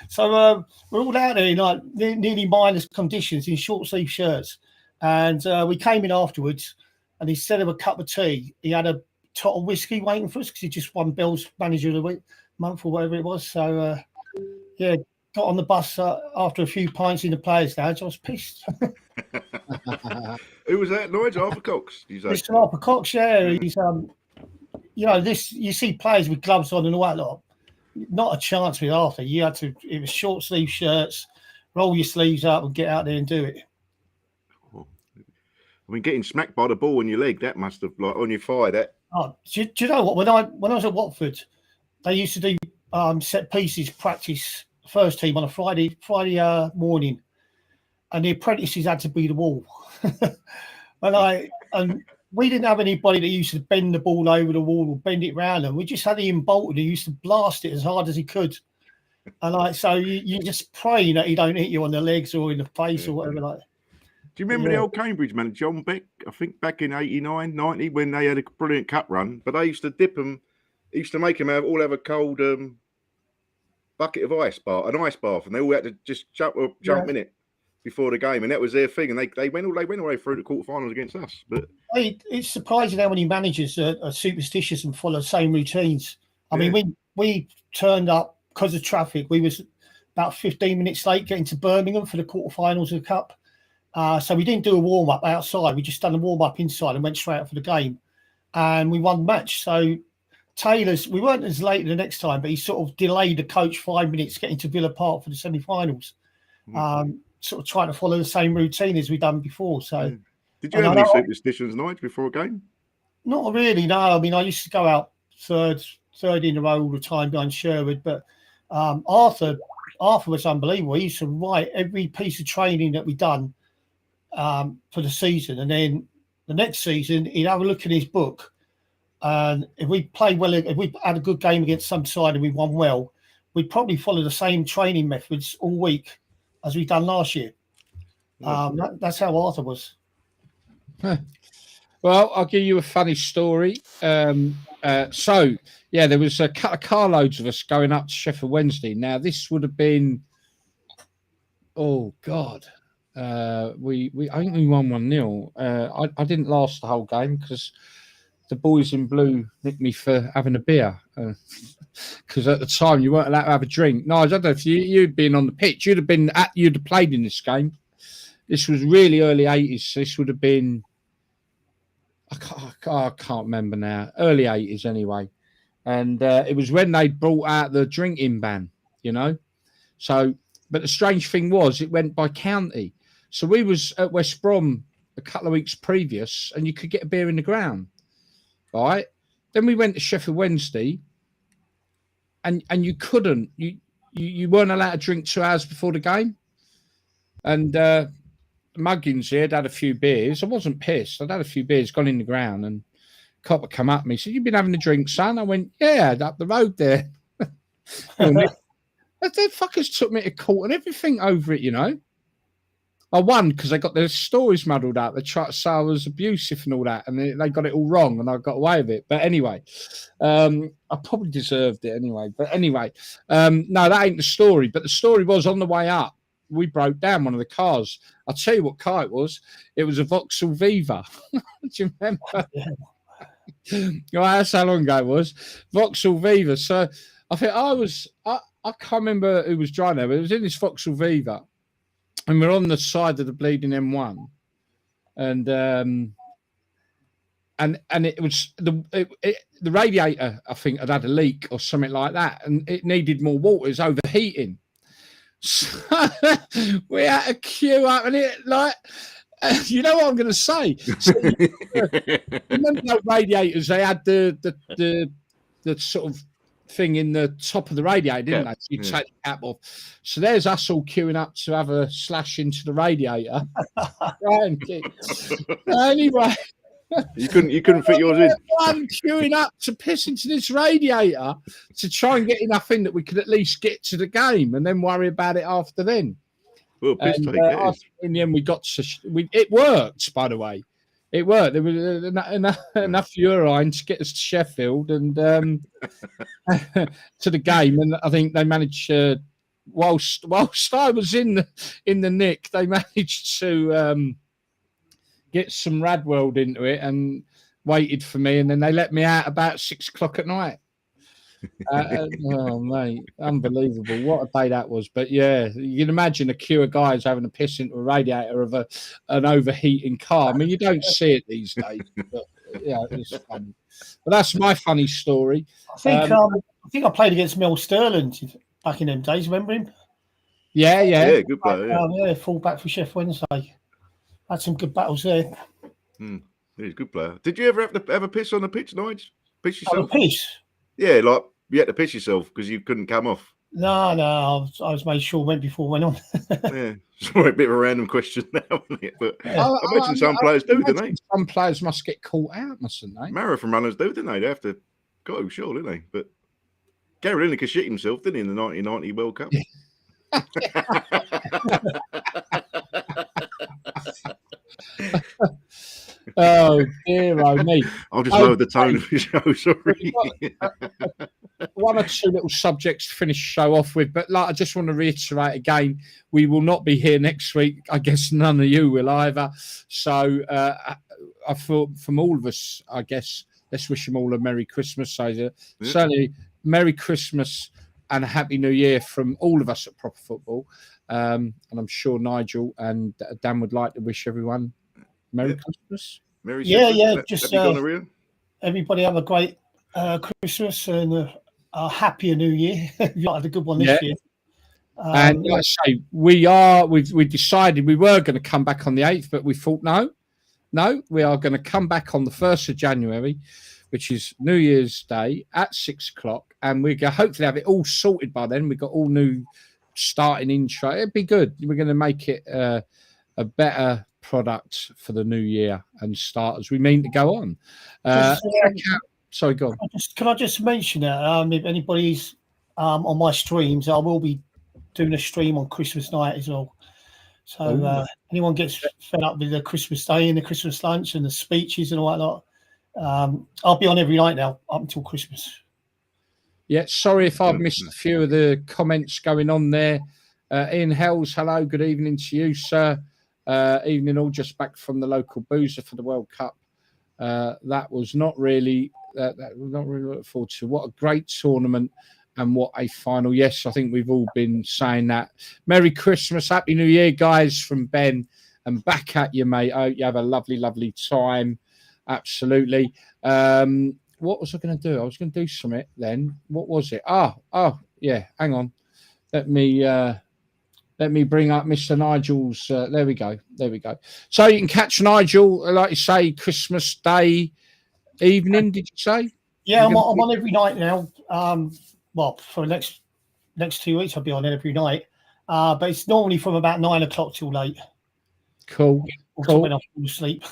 So we're all out there in like nearly minus conditions in short sleeve shirts. And we came in afterwards, and instead of a cup of tea, he had a tot of whiskey waiting for us because he just won Bell's Manager of the Week, month or whatever it was. So, got on the bus after a few pints in the Players' Lounge. I was pissed. Who was that, Nigel? Arthur Cox? Mr. Arthur Cox, yeah. He's, this you see players with gloves on and all that lot. Not a chance with Arthur. You had to. It was short sleeve shirts, roll your sleeves up, and get out there and do it. I mean, getting smacked by the ball in your leg, that must have, like, on your thigh, that. Oh, do you know what? When I was at Watford, they used to do set pieces practice first team on a Friday morning, and the apprentices had to be the wall. and we didn't have anybody that used to bend the ball over the wall or bend it round, and we just had Ian Bolton who used to blast it as hard as he could. And so you just praying that he don't hit you on the legs or in the face or whatever like. Do you remember the old Cambridge man, John Beck? I think back in 89, 90, when they had a brilliant cup run, but they used to dip them, used to make them all have a cold bucket of an ice bath, and they all had to just jump in it before the game, and that was their thing. And they went away through the quarterfinals against us. But it's surprising how many managers are superstitious and follow the same routines. I mean, we turned up because of traffic. We was about 15 minutes late getting to Birmingham for the quarterfinals of the cup. So we didn't do a warm-up outside. We just done a warm-up inside and went straight up for the game. And we won the match. So Taylor's, we weren't as late the next time, but he sort of delayed the coach 5 minutes getting to Villa Park for the semi-finals. Sort of trying to follow the same routine as we've done before. So, did you have any superstitions, Nigel, before a game? Not really, no. I mean, I used to go out third in a row all the time behind Sherwood. But Arthur was unbelievable. He used to write every piece of training that we'd done for the season, and then the next season he'd have a look in his book, and if we played well, if we had a good game against some side and we won well, we'd probably follow the same training methods all week as we've done last year. That's how Arthur was. Well, I'll give you a funny story. There was a couple of carloads of us going up to Sheffield Wednesday. Now this would have been, oh God. I think we won 1-0. I didn't last the whole game because the boys in blue nicked me for having a beer. Because at the time you weren't allowed to have a drink. No, I don't know if you'd been on the pitch. You'd have played in this game. This was really early 80s. So this would have been, I can't remember now. Early 80s anyway. And it was when they brought out the drinking ban, So, but the strange thing was it went by county. So we was at West Brom a couple of weeks previous, and you could get a beer in the ground, right? Then we went to Sheffield Wednesday, and you couldn't. You weren't allowed to drink 2 hours before the game. And Muggins here had had a few beers. I wasn't pissed. I'd had a few beers, gone in the ground, and a copper come up to me. Said, "You've been having a drink, son?" I went, "Yeah, up the road there." The fuckers took me to court and everything over it, I won because they got their stories muddled up. They tried to say I was abusive and all that, and they got it all wrong, and I got away with it. But anyway, I probably deserved it anyway. But anyway, no, that ain't the story. But the story was on the way up, we broke down one of the cars. I'll tell you what car it was. It was a Vauxhall Viva. Do you remember? That's how long ago it was. Vauxhall Viva. So I think I can't remember who was driving there, but it was in this Vauxhall Viva. And we're on the side of the bleeding M1, and it was the radiator, I think, had a leak or something like that, and it needed more water. It was overheating, so we had to queue up, and it you know what I'm going to say. So, remember those radiators? They had the sort of thing in the top of the radiator, didn't they? So you take the cap off. So there's us all queuing up to have a slash into the radiator. Anyway, you couldn't fit yours in. I'm queuing up to piss into this radiator to try and get enough in that we could at least get to the game and then worry about it after then. Well, piss take, in the end, we got to. It worked, by the way. It worked. There was enough urine to get us to Sheffield and to the game, and I think they managed. Whilst I was in the nick, they managed to get some Radworld into it and waited for me, and then they let me out about 6 o'clock at night. Oh mate, unbelievable! What a day that was. But yeah, you can imagine a queue of guys having a piss into a radiator of an overheating car. I mean, you don't see it these days, but yeah, it's funny. But that's my funny story. I think I played against Mel Sterling back in them days. Remember him? Yeah, good player. Yeah, full back for Sheffield Wednesday. Had some good battles there. He's a good player. Did you ever have to have a piss on the pitch, Nigel? Piss yourself? A piss? Yeah, like you had to piss yourself because you couldn't come off. No, I was made sure went before I went on. Yeah, it's a bit of a random question now, isn't it? But I imagine some players do, don't they? Some players must get caught out, mustn't they? Marathon runners do, don't they? They have to go, sure, don't they? But Gary Lineker shit himself, didn't he, in the 1990 World Cup? Oh dear, oh me! I'll just lower the tone of the show. Sorry. One or two little subjects to finish the show off with, but I just want to reiterate again: we will not be here next week. I guess none of you will either. So I thought, from all of us, I guess let's wish them all a Merry Christmas. So certainly, Merry Christmas and a Happy New Year from all of us at Proper Football. And I'm sure Nigel and Dan would like to wish everyone Merry Christmas. Merry Just everybody have a great Christmas and a happier New Year. You had a good one this year. And like I say, we decided we were going to come back on the 8th, but we thought no, we are going to come back on the 1st of January, which is New Year's Day at 6 o'clock, and we're going to hopefully have it all sorted by then. We've got all new starting intro. It'd be good. We're going to make it a better product for the new year and start as we mean to go on. Sorry, go on. Can I just mention that if anybody's on my streams, I will be doing a stream on Christmas night as well. So anyone gets fed up with the Christmas Day and the Christmas lunch and the speeches and all that, I'll be on every night now up until Christmas. Yeah, sorry if I've missed a few of the comments going on there. Ian Hells, hello, good evening to you, sir. Evening all, just back from the local boozer for the World Cup. That was not really look forward to. What a great tournament and what a final. Yes, I think we've all been saying that. Merry Christmas, Happy New Year, guys, from Ben, and back at you, mate. I hope you have a lovely, lovely time. Absolutely. What was I going to do? I was going to do something then. What was it? Oh, yeah. Hang on. Let me bring up Mr. Nigel's. There we go. So you can catch Nigel, like you say, Christmas Day evening. Did you say? Yeah, I'm on every night now. Well, for the next 2 weeks, I'll be on every night. But it's normally from about 9 o'clock till late. Cool. When I fall asleep.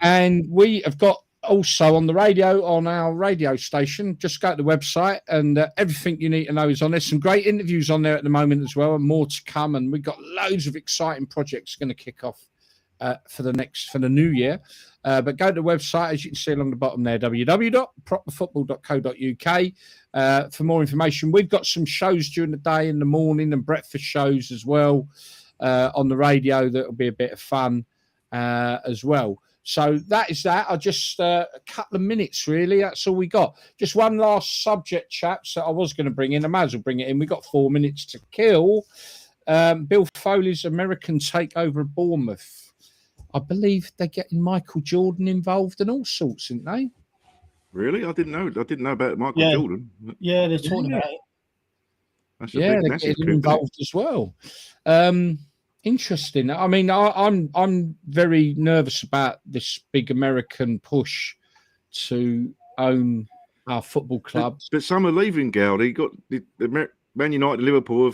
And we have got also on the radio, on our radio station, just go to the website and everything you need to know is on there. Some great interviews on there at the moment as well, and more to come. And we've got loads of exciting projects going to kick off for the new year. But go to the website, as you can see along the bottom there, www.properfootball.co.uk for more information. We've got some shows during the day, in the morning, and breakfast shows as well on the radio that will be a bit of fun as well. So that is that. I just a couple of minutes, really. That's all we got. Just one last subject, chaps, that I was going to bring in. I might as well bring it in. We've got 4 minutes to kill. Bill Foley's American takeover of Bournemouth. I believe they're getting Michael Jordan involved and all sorts, aren't they? Really? I didn't know about Michael Jordan. Yeah, they're talking about it. That's they're getting involved as well. Interesting. I mean, I'm very nervous about this big American push to own our football clubs. But some are leaving, Gal. They got the Man United, Liverpool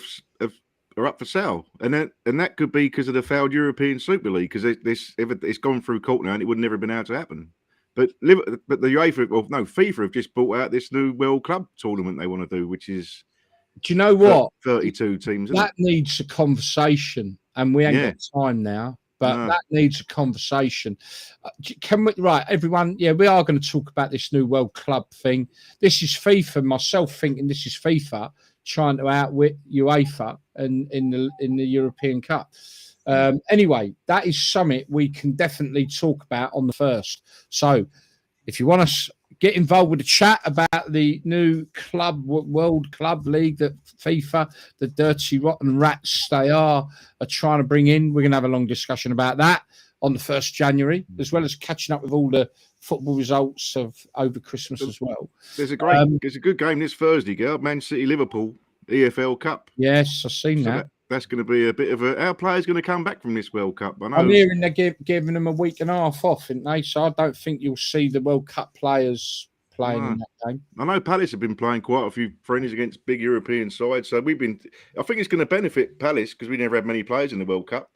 are up for sale, and that could be because of the failed European Super League, because it's gone through court now and it would never have been able to happen. But the FIFA have just brought out this new World Club tournament they want to do, which is, do you know what? 32 teams. That needs a conversation, and we ain't got time now. But that needs a conversation. Can we, right, everyone? Yeah, we are going to talk about this new World Club thing. This is FIFA. Myself thinking this is FIFA trying to outwit UEFA and in the European Cup. Anyway, that is something we can definitely talk about on the 1st. So, if you want to get involved with the chat about the new World Club League that FIFA, the dirty rotten rats they are trying to bring in, we're going to have a long discussion about that on the 1st January, as well as catching up with all the football results of over Christmas as well. There's a good game this Thursday, girl. Man City, Liverpool, EFL Cup. Yes, I've seen that. That's going to be a bit of our players going to come back from this World Cup. I know. I'm hearing they're giving them a week and a half off, aren't they? So I don't think you'll see the World Cup players playing in that game. I know Palace have been playing quite a few friendlies against big European sides. So I think it's going to benefit Palace because we never had many players in the World Cup.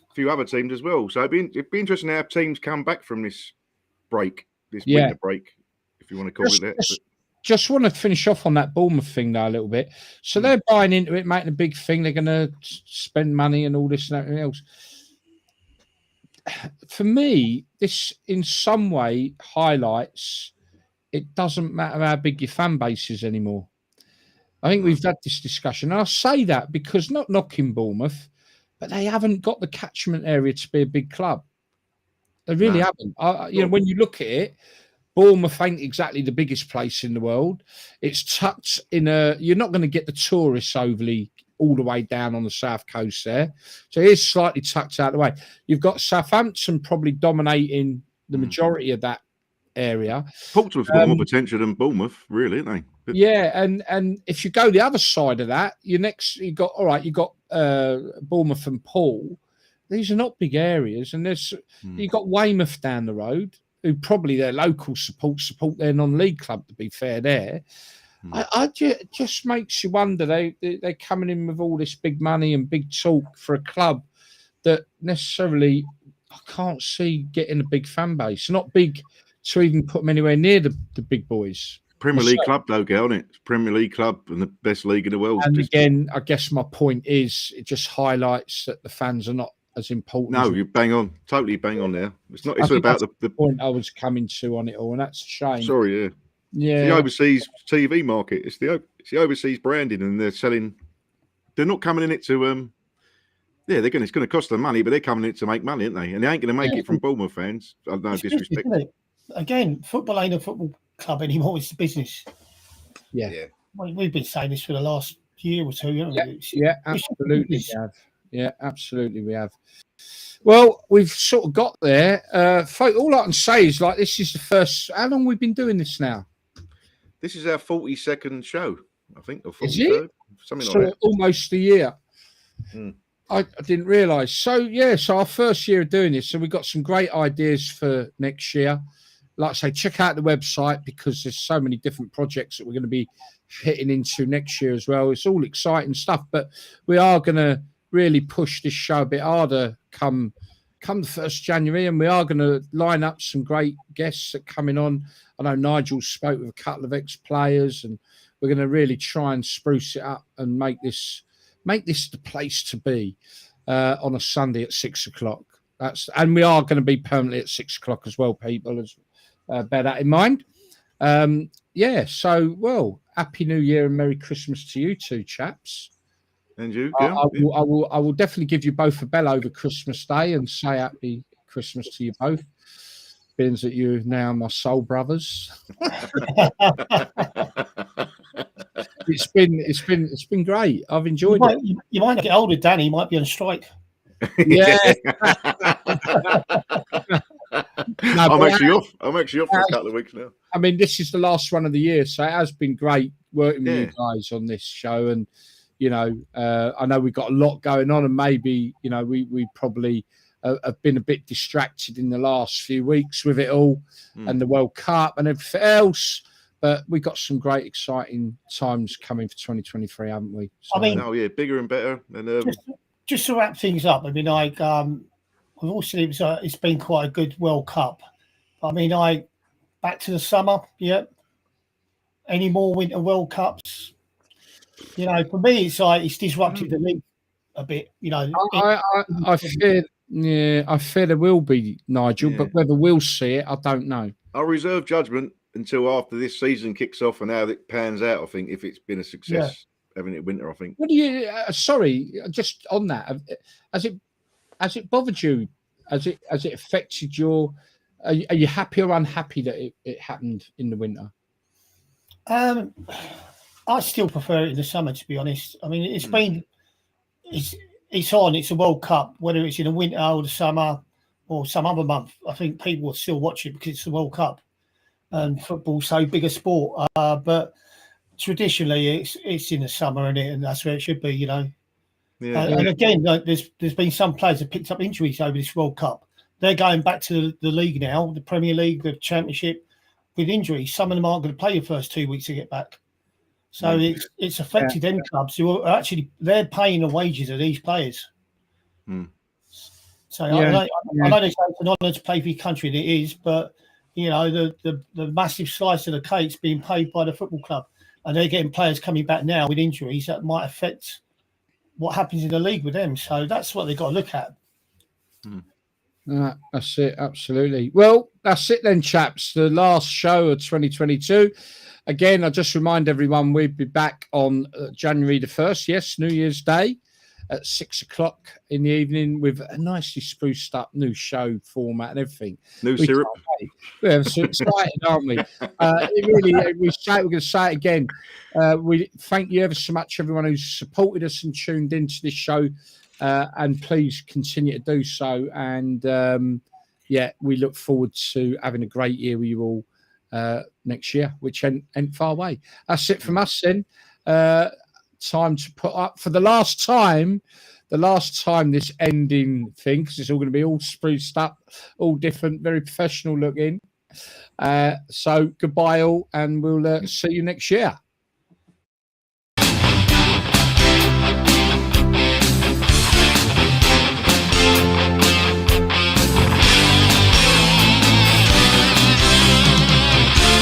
A few other teams as well. So it'd be interesting to have teams come back from this break, this winter break, if you want to call it that. Just want to finish off on that Bournemouth thing though a little bit. So they're buying into it, making a big thing. They're going to spend money and all this and everything else. For me, this in some way highlights it doesn't matter how big your fan base is anymore. I think we've had this discussion. And I say that because not knocking Bournemouth, but they haven't got the catchment area to be a big club. They really haven't. When you look at it, Bournemouth ain't exactly the biggest place in the world. It's tucked in you're not going to get the tourists overly all the way down on the south coast there. So it is slightly tucked out of the way. You've got Southampton probably dominating the majority of that area. Portsmouth have got more potential than Bournemouth, really, aren't they? But... Yeah, and if you go the other side of that, you got Bournemouth and Poole. These are not big areas, and you've got Weymouth down the road, who probably their local support their non-league club, to be fair there. It just makes you wonder. They're coming in with all this big money and big talk for a club that necessarily I can't see getting a big fan base. Not big to even put them anywhere near the big boys. Premier League club, though, Gail, isn't it? It's Premier League club and the best league in the world. And again, I guess my point is it just highlights that the fans are not as important. No, you bang on, totally bang on there. It's not. It's about the point I was coming to on it all, and that's a shame. Sorry, yeah. It's the overseas TV market. It's the overseas branding, and they're selling. They're not coming in it to it's going to cost them money, but they're coming in it to make money, aren't they? And they ain't going to make it from Bournemouth fans. I no disrespect. Again, football ain't a football club anymore. It's a business. Yeah. Well, we've been saying this for the last year or two. Yeah, absolutely. Yeah, absolutely, we have. Well, we've sort of got there. All I can say is, this is the first. How long have we been doing this now? This is our 42nd show, I think, or 43rd, something like that. Almost a year. I didn't realise. So our first year of doing this, so we've got some great ideas for next year. Like I say, check out the website because there's so many different projects that we're going to be hitting into next year as well. It's all exciting stuff, but we are going to really push this show a bit harder come the 1st January, and we are going to line up some great guests that are coming on. I know Nigel spoke with a couple of ex-players, and we're going to really try and spruce it up and make this the place to be on a Sunday at 6:00. And we are going to be permanently at 6:00 as well, people. Bear that in mind. So Happy New Year and Merry Christmas to you two chaps. And you, I will definitely give you both a bell over Christmas Day and say Happy Christmas to you both, being that you're now my soul brothers. It's been great. I've enjoyed it. You might not get older, Danny. You might be on strike. Yeah. I'm actually off for a couple of weeks now. I mean, this is the last one of the year, so it has been great working with you guys on this show. And I know we've got a lot going on, and maybe we probably have been a bit distracted in the last few weeks with it all and the World Cup and everything else. But we've got some great, exciting times coming for 2023, haven't we? I mean, oh yeah, bigger and better. And just to wrap things up, I mean, like we've all seen it's been quite a good World Cup. I mean, back to the summer, yeah. Any more Winter World Cups? You know, for me, it's disrupted the league a bit. You know, I fear there will be, Nigel, but whether we'll see it, I don't know. I'll reserve judgment until after this season kicks off and how it pans out. I think if it's been a success having it winter, I think. What do you? Sorry, just on that, has it bothered you? Has it affected your? Are you happy or unhappy that it happened in the winter? I still prefer it in the summer, to be honest. I mean, it's on. It's a World Cup, whether it's in the winter or the summer or some other month. I think people will still watch it because it's the World Cup and football's so big a sport. But traditionally, it's in the summer, and that's where it should be. You know. Yeah. And again, there's been some players that picked up injuries over this World Cup. They're going back to the league now, the Premier League, the Championship, with injuries. Some of them aren't going to play the first 2 weeks to get back. So it's affected them clubs who are actually they're paying the wages of these players. So I know they say it's an honour to play for your country, and it is, but you know the massive slice of the cake's being paid by the football club, and they're getting players coming back now with injuries that might affect what happens in the league with them. So that's what they've got to look at. That's it, absolutely. Well, that's it then, chaps. The last show of 2022. Again, I just remind everyone we'll be back on January the 1st. Yes, New Year's Day at 6:00 in the evening with a nicely spruced up new show format and everything. New syrup. We're so excited, aren't we? We're going to say it again. We thank you ever so much, everyone who's supported us and tuned into this show. And please continue to do so. And we look forward to having a great year with you all next year, which ain't far away. That's it from us then. Time to put up for the last time this ending thing, because it's all going to be all spruced up, all different, very professional looking. So goodbye all, and we'll see you next year.